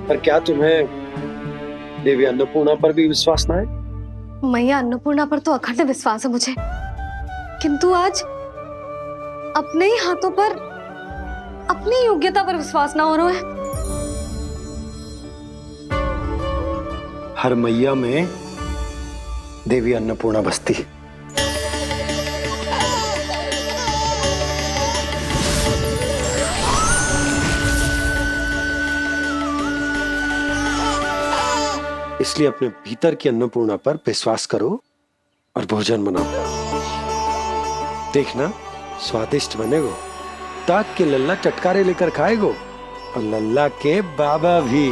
पर क्या तुम्हें देवी अन्नपूर्णा पर भी विश्वास ना है? मैया अन्नपूर्णा पर तो अखंड विश्वास है मुझे, किंतु आज अपने ही हाथों पर अपनी योग्यता पर विश्वास ना हो रहा है। हर मैया में देवी अन्नपूर्णा बसती है। इसलिए अपने भीतर की अन्नपूर्णा पर विश्वास करो और भोजन बनाओ। देखना स्वादिष्ट बनेगो, ताक के लल्ला चटकारे लेकर खाएगो और लल्ला के बाबा भी।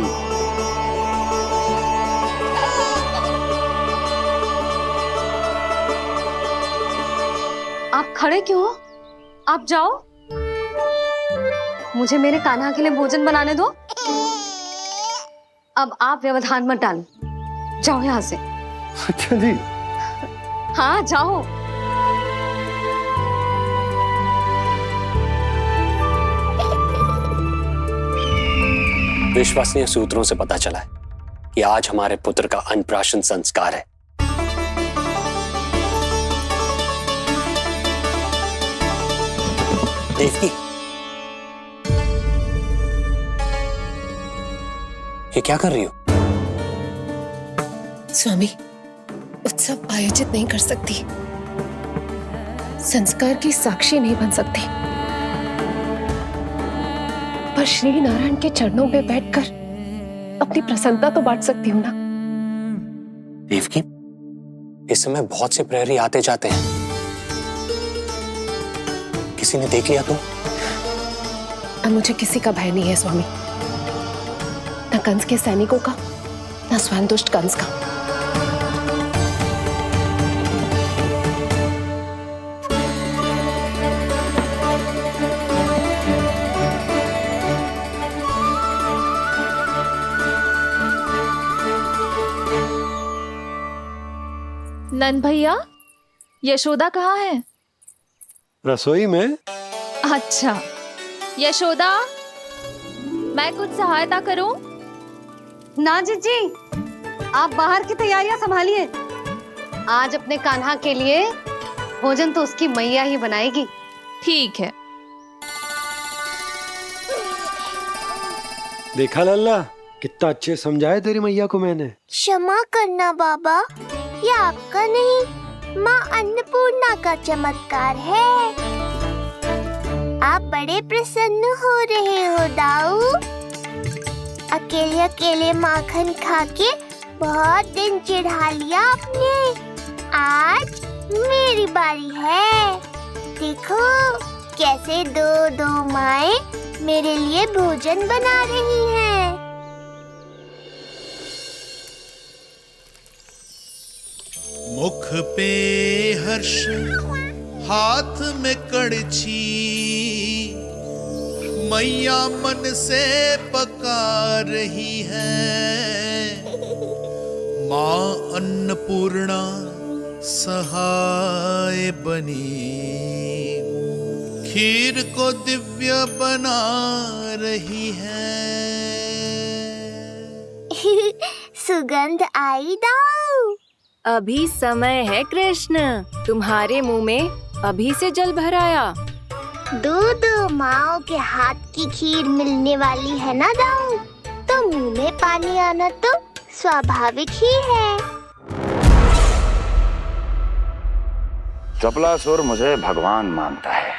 आप खड़े क्यों हो? आप जाओ, मुझे मेरे कान्हा के लिए भोजन बनाने दो। अब आप व्यवधान मत डालो, जाओ यहाँ से। अच्छा जी। हाँ जाओ। विश्वसनीय सूत्रों से पता चला है कि आज हमारे पुत्र का अन्नप्राशन संस्कार है। देवकी, ये क्या कर रही हो? स्वामी, उत्सव आयोजित नहीं कर सकती, संस्कार की साक्षी नहीं बन सकती, पर श्री नारायण के चरणों में बैठकर अपनी प्रसन्नता तो बांट सकती हूँ ना। देवकी, इस समय बहुत से प्रहरी आते जाते हैं, किसी ने देख लिया तो? अब मुझे किसी का भय नहीं है स्वामी, न कंस के सैनिकों का, न स्वयं दुष्ट कंस का। नंद भैया, यशोदा कहाँ है? रसोई में। अच्छा, यशोदा, मैं कुछ सहायता करूं? ना जीजी, आप बाहर की तैयारियां संभालिए। आज अपने कान्हा के लिए भोजन तो उसकी मैया ही बनाएगी। ठीक है। देखा लल्ला, कितना अच्छे समझाया तेरी मैया को मैंने। क्षमा करना बाबा, ये आपका नहीं, माँ अन्नपूर्णा का चमत्कार है। आप बड़े प्रसन्न हो रहे हो दाऊ। अकेले अकेले माखन खा के बहुत दिन चिढ़ा लिया आपने। आज मेरी बारी है। देखो कैसे दो दो माएं मेरे लिए भोजन बना रही हैं। मुख पे हर्ष, हाथ में कड़छी, मैया मन से पका रही है। माँ अन्नपूर्णा सहाय बनी, खीर को दिव्य बना रही है। सुगंध आई दाऊ। अभी समय है कृष्ण, तुम्हारे मुंह में अभी से जल भर आया। दो माओ के हाथ की खीर मिलने वाली है ना दाऊ, तो मुंह में पानी आना तो स्वाभाविक ही है। चपलासुर मुझे भगवान मानता है।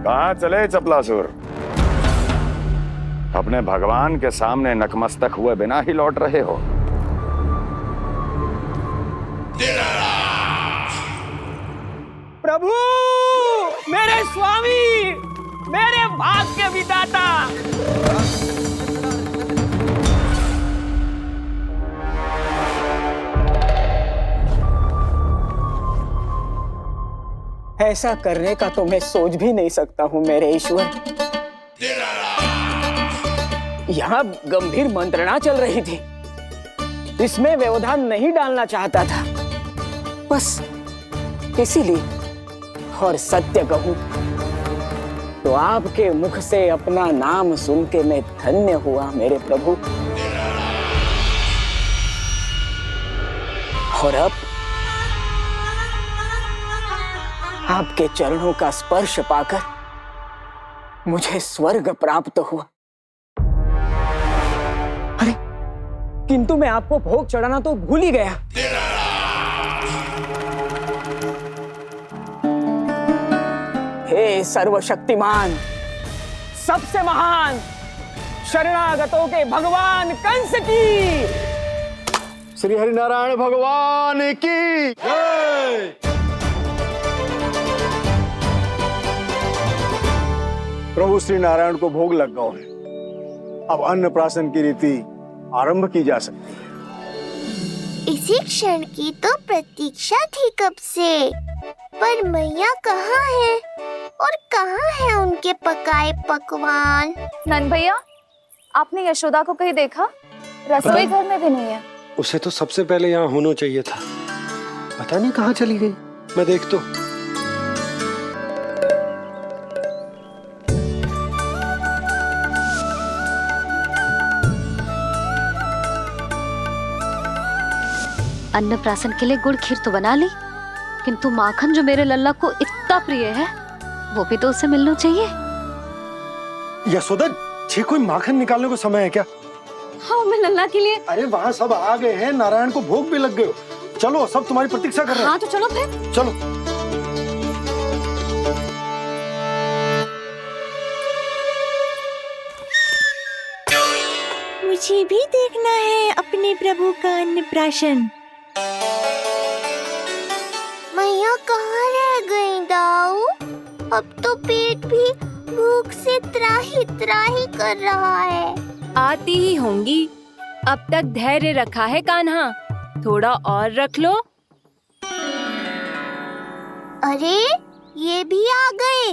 कहाँ चले चपलासुर? अपने भगवान के सामने नतमस्तक हुए बिना ही लौट रहे हो। प्रभु, मेरे स्वामी, मेरे भाग्य विधाता। ऐसा करने का तो मैं सोच भी नहीं सकता हूँ मेरे ईश्वर। यहाँ गंभीर मंत्रणा चल रही थी, इसमें व्यवधान नहीं डालना चाहता था, बस इसीलिए। और सत्य कहूं तो आपके मुख से अपना नाम सुन के मैं धन्य हुआ मेरे प्रभु। और अब आपके चरणों का स्पर्श पाकर मुझे स्वर्ग प्राप्त हुआ। अरे किंतु मैं आपको भोग चढ़ाना तो भूल ही गया। हे सर्वशक्तिमान, सबसे महान, शरणागतों के भगवान कंस की, श्री हरिनारायण भगवान की जय। प्रभु श्री नारायण को भोग लग गया है, अब अन्नप्राशन की रीति आरंभ की जा सकती है। इसी क्षण की तो प्रतीक्षा थी कब से, पर मैया कहाँ है और कहाँ है उनके पकाए पकवान? नंद भैया, आपने यशोदा को कहीं देखा? रसोई घर में भी नहीं है। उसे तो सबसे पहले यहाँ होना चाहिए था, पता नहीं कहाँ चली गई। मैं देख तो। अन्नप्राशन के लिए गुड़ खीर तो बना ली, किंतु माखन जो मेरे लल्ला को इतना प्रिय है वो भी तो उसे मिलना चाहिए। यशोदा जी, कोई माखन निकालने को समय है क्या? हाँ, मैं लल्ला के लिए। अरे वहाँ सब आ गए हैं, नारायण को भोग भी लग गए हो। चलो, सब तुम्हारी प्रतीक्षा कर रहे हैं। हाँ तो चलो फिर। चलो। मुझे भी देखना है अपने प्रभु का अन्नप्राशन। मैया कहाँ रह गई दाऊ? अब तो पेट भी भूख से त्राही त्राही कर रहा है। आती ही होंगी, अब तक धैर्य रखा है कान्हा, थोड़ा और रख लो। अरे ये भी आ गए।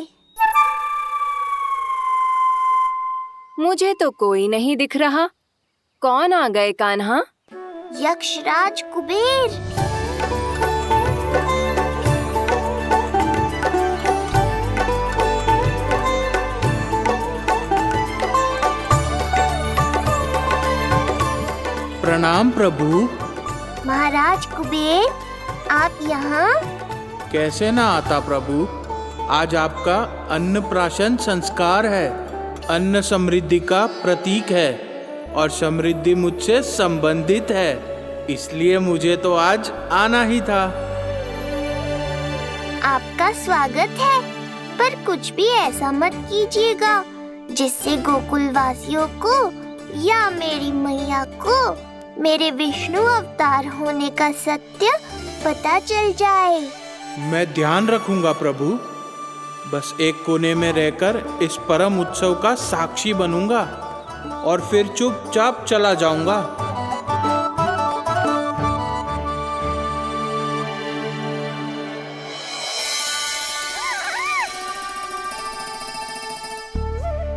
मुझे तो कोई नहीं दिख रहा, कौन आ गए कान्हा? यक्षराज कुबेर। प्रणाम प्रभु। महाराज कुबेर, आप यहाँ? कैसे ना आता प्रभु। आज आपका अन्नप्राशन संस्कार है। अन्न समृद्धि का प्रतीक है और समृद्धि मुझसे संबंधित है, इसलिए मुझे तो आज आना ही था। आपका स्वागत है, पर कुछ भी ऐसा मत कीजिएगा जिससे गोकुल वासियों को या मेरी मैया को मेरे विष्णु अवतार होने का सत्य पता चल जाए। मैं ध्यान रखूंगा प्रभु। बस एक कोने में रहकर इस परम उत्सव का साक्षी बनूंगा और फिर चुपचाप चला जाऊंगा।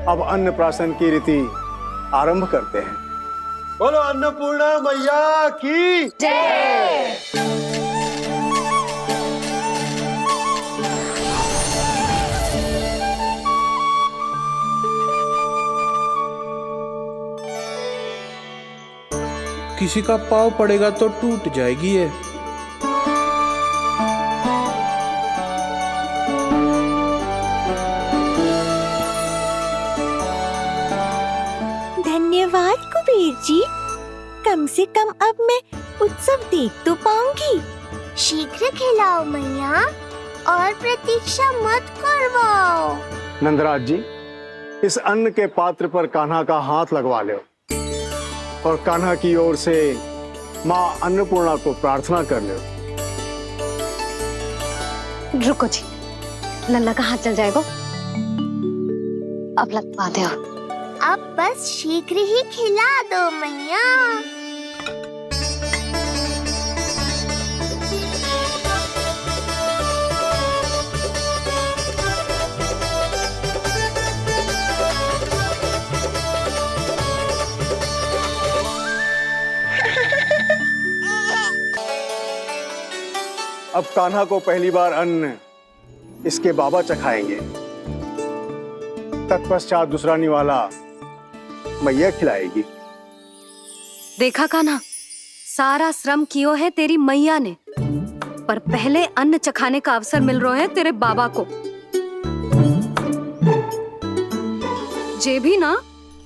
अब अन्नप्राशन की रीति आरंभ करते हैं। बोलो अन्नपूर्णा मैया की जय। किसी का पाँव पड़ेगा तो टूट जाएगी ये। धन्यवाद कुबेर जी, कम से कम अब मैं उत्सव देख तो पाऊंगी। शीघ्र खिलाओ मैया और प्रतीक्षा मत करवाओ। नंदराज जी, इस अन्न के पात्र पर कान्हा का हाथ लगवा लो और कान्हा की ओर से माँ अन्नपूर्णा को प्रार्थना कर लो। रुको जी, लल्ला का हाथ चल जाएगा। अब लगवा दो। अब बस शीघ्र ही खिला दो मैया। अब कान्हा को पहली बार अन्न इसके बाबा चखाएंगे। तत्पश्चात दूसरा निवाला मैया खिलाएगी। देखा कान्हा, सारा श्रम कियो है तेरी मैया ने, पर पहले अन्न चखाने का अवसर मिल रहा है तेरे बाबा को। जे भी ना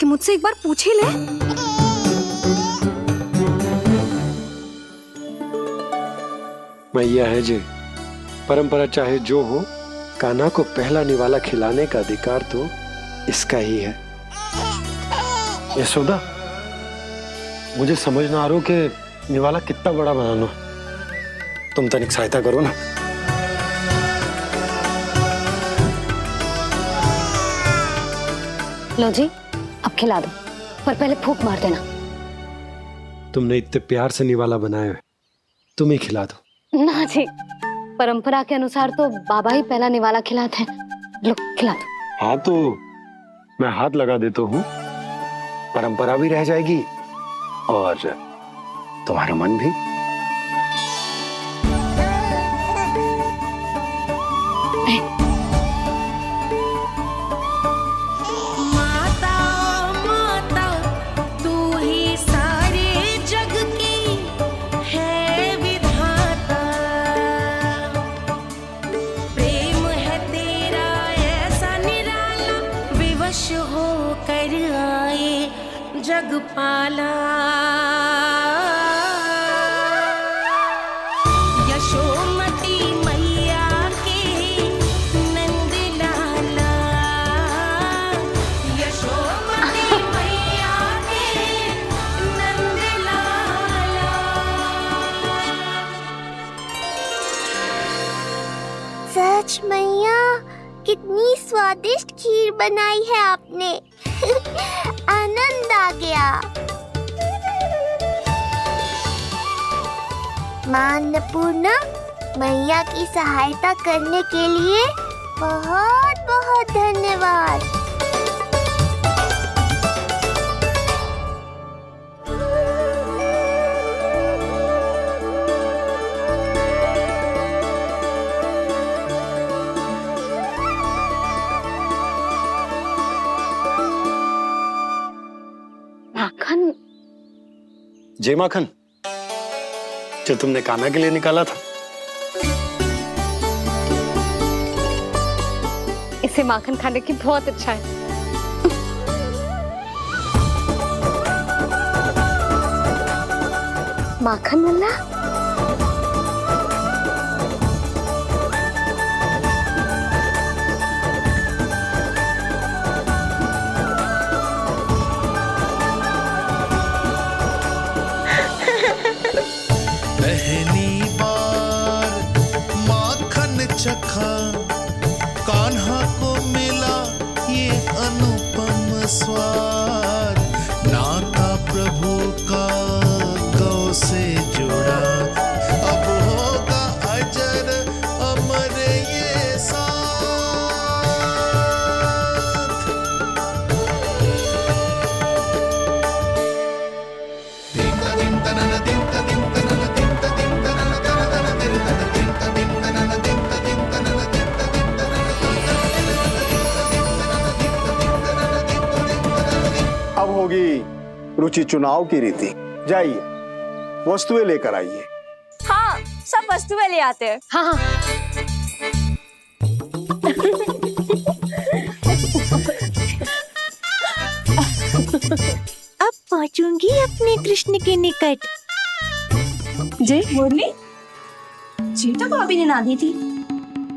कि मुझसे एक बार पूछ ही ले। मैया है जे, परंपरा चाहे जो हो, कान्हा को पहला निवाला खिलाने का अधिकार तो इसका ही है। यशोदा, मुझे समझ ना आ रहा कि निवाला कितना बड़ा बनाना। तुम तनिक सहायता करो ना। लो जी, अब खिला दो, पर पहले फूंक मार देना। तुमने इतने प्यार से निवाला बनाया है, तुम ही खिला दो। ना जी, परंपरा के अनुसार तो बाबा ही पहला निवाला खिलाते हैं। लो खिला दो। हाँ तो मैं हाथ लगा देता हूँ, परंपरा भी रह जाएगी और तुम्हारा मन भी। माता माता तू ही सारे जग की है विधाता, प्रेम है तेरा ऐसा निराला, विवश होकर आए जग पाला। यशोमती मैया के नंद लाला, यशोमती मैया के नंद लाला। सच मैया, कितनी स्वादिष्ट खीर बनाई है आपने। आनंद आ गया। मां अन्नपूर्णा, मैया की सहायता करने के लिए बहुत बहुत धन्यवाद। जय माखन, जो तुमने कान्हा के लिए निकाला था। इसे माखन खाने की बहुत अच्छा है। माखन लल्ला, पहली बार माखन चखा, कान्हा को मिला ये अनुपम स्वाद, नाता प्रभु का गौ से जुड़ा, अब होगा अजर अमर ये साथ। अब होगी रुचि चुनाव की रीति। जाइए, वस्तुएं लेकर आइए। हाँ, सब वस्तुएं ले आते हैं। हाँ हाँ। अब पहुंचूंगी अपने कृष्ण के निकट। जय मुरली, जी तो भाभी ने ना दी थी,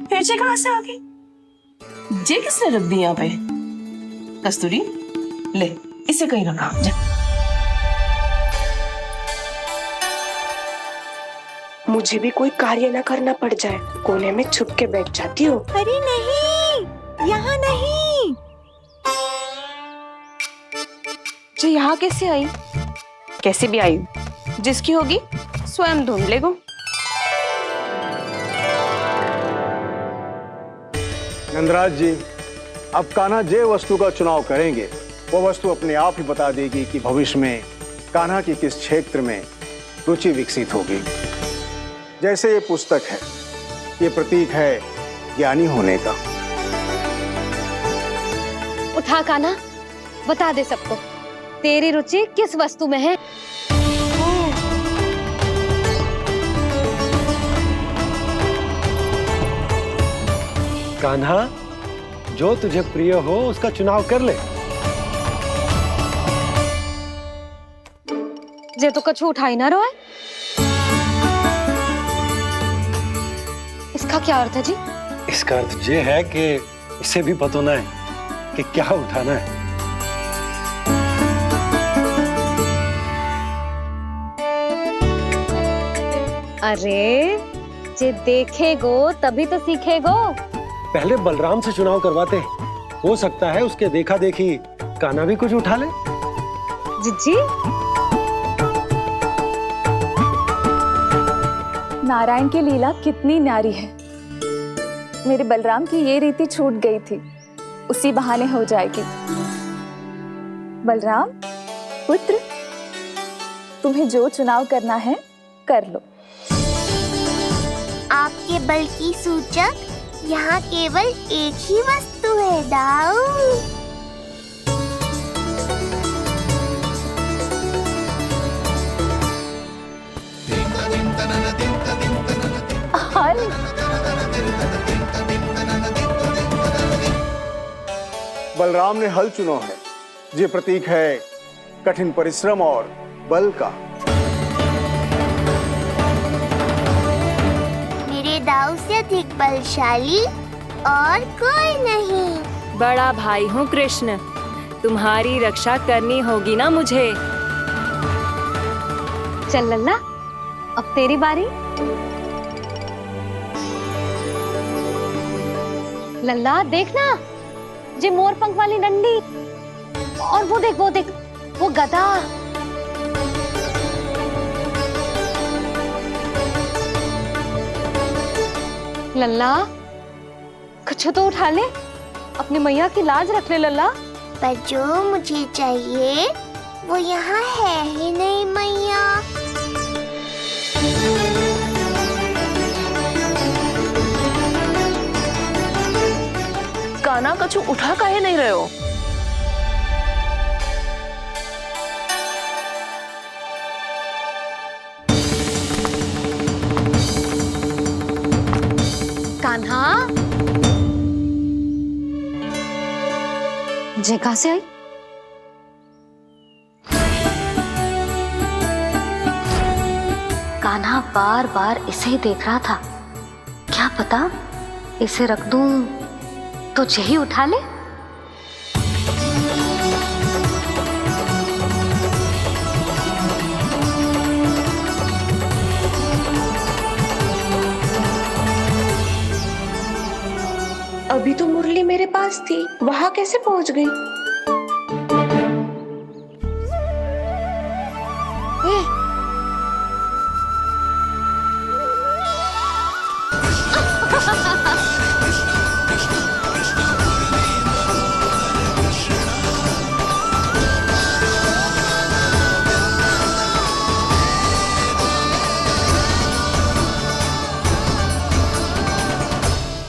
फिर से कहाँ से आ गई? जे किसने रख दी यहाँ पे? कस्तूरी, ले इसे कहीं रखा जा। मुझे भी कोई कार्य न करना पड़ जाए, कोने में छुप के बैठ जाती हो। अरे नहीं, यहाँ नहीं। जो यहाँ कैसे आई? कैसे भी आई, जिसकी होगी स्वयं ढूंढ लेगो। नंदराज जी, अब कान्हा जे वस्तु का चुनाव करेंगे वो वस्तु अपने आप ही बता देगी कि भविष्य में कान्हा की किस क्षेत्र में रुचि विकसित होगी। जैसे ये पुस्तक है, ये प्रतीक है ज्ञानी होने का। उठा कान्हा, बता दे सबको तेरी रुचि किस वस्तु में है। कान्हा, जो तुझे प्रिय हो उसका चुनाव कर ले। जे तो कछु उठाई ना रहा है। इसका क्या अर्थ है जी? इसका अर्थ ये है कि इसे भी पता ना है कि क्या उठाना है। अरे जे देखेगो तभी तो सीखेगो। पहले बलराम से चुनाव करवाते हैं, हो सकता है उसके देखा देखी कान्हा भी कुछ उठा ले। जीजी, नारायण की लीला कितनी न्यारी है। मेरे बलराम की ये रीति छूट गई थी, उसी बहाने हो जाएगी। बलराम पुत्र, तुम्हें जो चुनाव करना है कर लो। आपके बल की सूचक यहाँ केवल एक ही वस्तु है दाऊ। बलराम ने हल चुना है, ये प्रतीक है कठिन परिश्रम और बल का। मेरे दाऊ से अधिक बलशाली और कोई नहीं। बड़ा भाई हूँ कृष्ण, तुम्हारी रक्षा करनी होगी ना मुझे। चल लल्ला, अब तेरी बारी। लल्ला देखना, जे मोर पंख वाली डंडी, और वो देख वो गदा। लल्ला कुछ तो उठा ले, अपनी मैया की लाज रख ले लल्ला। पर जो मुझे चाहिए वो यहाँ है ही नहीं मैया। कान्हा कछु उठा काहे नहीं रहे हो? कान्हा। जय कहाँ से आई? कान्हा बार बार इसे ही देख रहा था। क्या पता इसे रख दूं तो जय ही उठा ले। अभी तो मुरली मेरे पास थी, वहां कैसे पहुंच गई?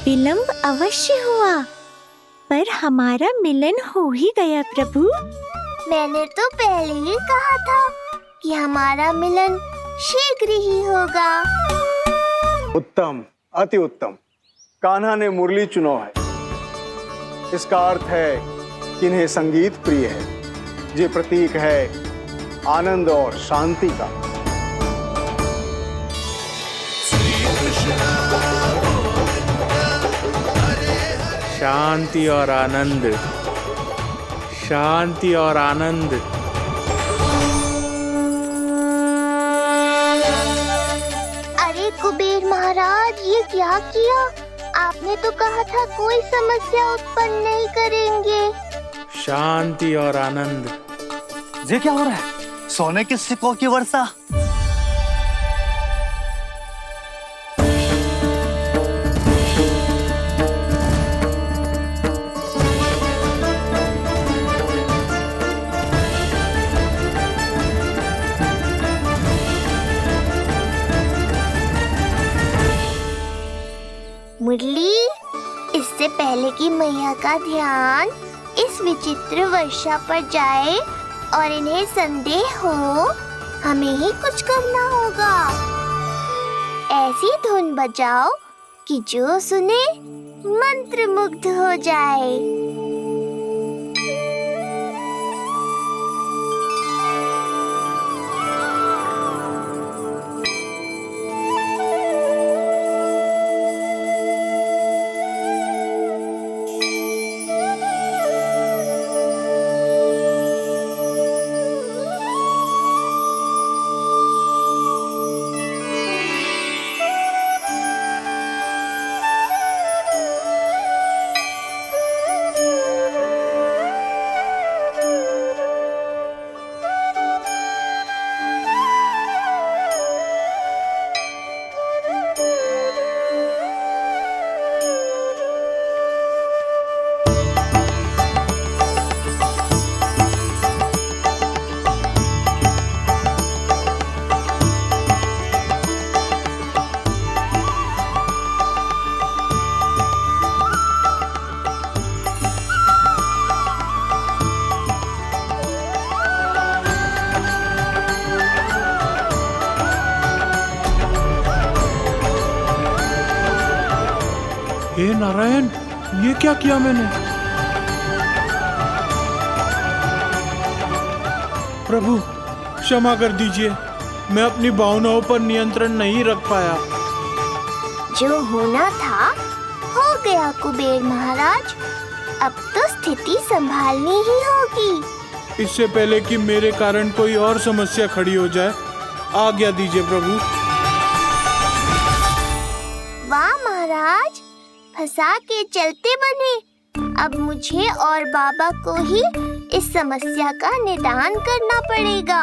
विलंब अवश्य हुआ, पर हमारा मिलन हो ही गया प्रभु। मैंने तो पहले ही कहा था कि हमारा मिलन शीघ्र ही होगा। उत्तम, अति उत्तम। कान्हा ने मुरली चुना है, इसका अर्थ है कि इन्हें संगीत प्रिय है। ये प्रतीक है आनंद और शांति का। शांति और आनंद, शांति और आनंद। अरे कुबेर महाराज, ये क्या किया? आपने तो कहा था कोई समस्या उत्पन्न नहीं करेंगे। शांति और आनंद। ये क्या हो रहा है? सोने के सिक्कों की वर्षा। मुरली, इससे पहले कि मैया का ध्यान इस विचित्र वर्षा पर जाए और इन्हें संदेह हो, हमें ही कुछ करना होगा। ऐसी धुन बजाओ कि जो सुने मंत्र मुग्ध हो जाए। हे नारायण, ये क्या किया मैंने? प्रभु क्षमा कर दीजिए, मैं अपनी भावनाओं पर नियंत्रण नहीं रख पाया। जो होना था हो गया कुबेर महाराज। अब तो स्थिति संभालनी ही होगी। इससे पहले कि मेरे कारण कोई और समस्या खड़ी हो जाए, आज्ञा दीजिए प्रभु। वाह महाराज, फंसा के चलते बने। अब मुझे और बाबा को ही इस समस्या का निदान करना पड़ेगा।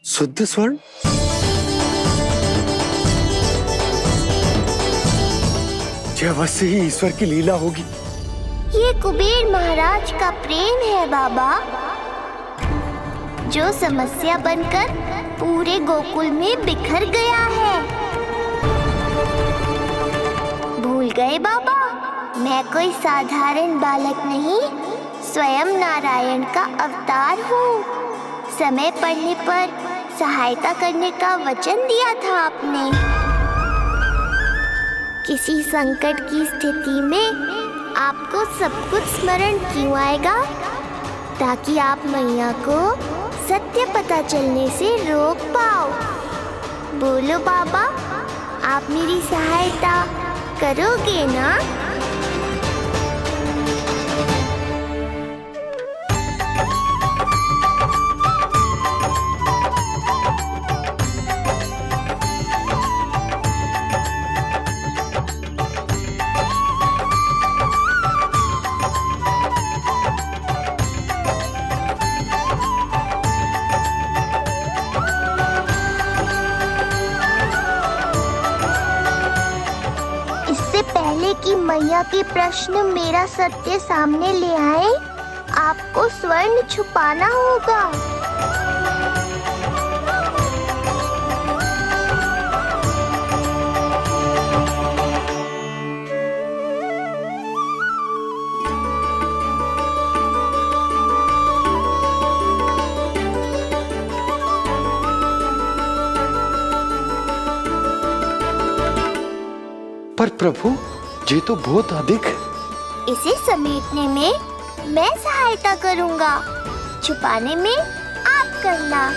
शुद्ध स्वर्ण? यह अवश्य ही ईश्वर की लीला होगी। ये कुबेर महाराज का प्रेम है बाबा, जो समस्या बनकर पूरे गोकुल में बिखर गया है। भूल गए बाबा, मैं कोई साधारण बालक नहीं, स्वयं नारायण का अवतार हूँ। समय पड़ने पर सहायता करने का वचन दिया था आपने। किसी संकट की स्थिति में आपको सब कुछ स्मरण क्यों आएगा? ताकि आप मैया को सत्य पता चलने से रोक पाओ। बोलो बाबा, आप मेरी सहायता करोगे ना? कि मैया के प्रश्न मेरा सत्य सामने ले आए, आपको स्वर्ण छुपाना होगा। पर प्रभु, ये तो बहुत अधिक है। इसे समेटने में मैं सहायता करूंगा, छुपाने में आप करना।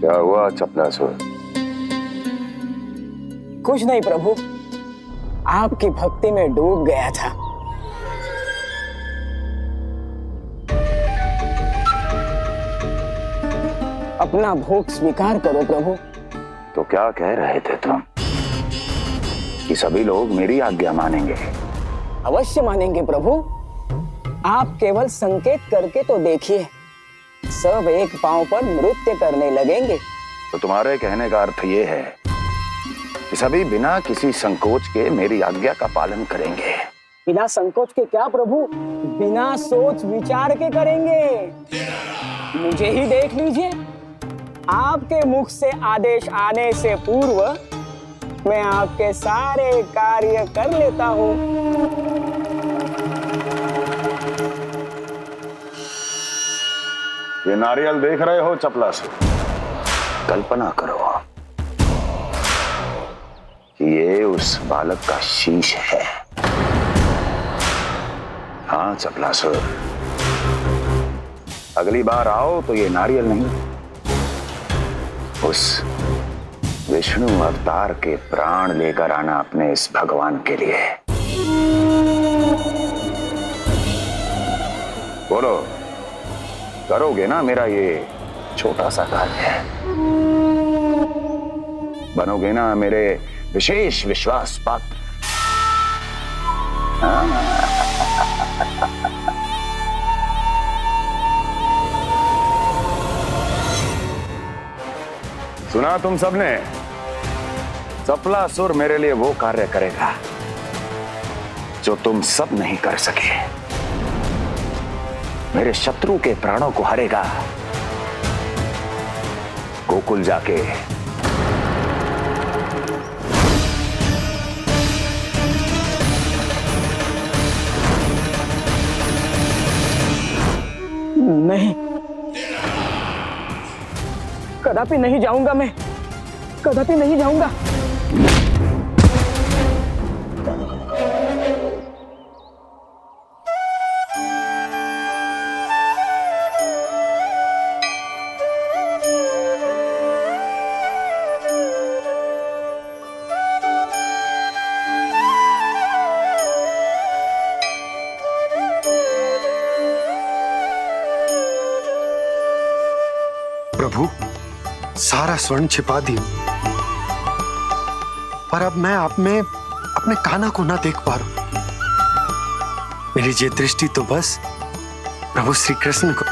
क्या हुआ चपलासुर? कुछ नहीं प्रभु, आपकी भक्ति में डूब गया था। अपना भोग स्वीकार करो प्रभु। तो क्या कह रहे थे तुम कि सभी लोग मेरी आज्ञा मानेंगे? अवश्य मानेंगे प्रभु। आप केवल संकेत करके तो देखिए, सब एक पांव पर नृत्य करने लगेंगे। तो तुम्हारे कहने का अर्थ ये है कि सभी बिना किसी संकोच के मेरी आज्ञा का पालन करेंगे? बिना संकोच के क्या प्रभु, बिना सोच विचार के करेंगे। मुझे ही देख लीजिए, आपके मुख से आदेश आने से पूर्व मैं आपके सारे कार्य कर लेता हूँ। ये नारियल देख रहे हो चपलासुर? कल्पना करो कि ये उस बालक का शीश है। हाँ चपलासुर, अगली बार आओ तो ये नारियल नहीं, उस विष्णु अवतार के प्राण लेकर आना अपने इस भगवान के लिए। बोलो, करोगे ना मेरा ये छोटा सा कार्य? बनोगे ना मेरे विशेष विश्वास पात्र? सुना तुम सबने? चपलासुर मेरे लिए वो कार्य करेगा जो तुम सब नहीं कर सके। मेरे शत्रु के प्राणों को हरेगा। गोकुल जाके नहीं, कदापि नहीं जाऊंगा मैं, कदापि नहीं जाऊंगा। प्रभु, सारा स्वर्ण छिपा दी, पर अब मैं आप में अपने कान्हा को ना देख पा रहा हूं। मेरी ये दृष्टि तो बस प्रभु श्री कृष्ण को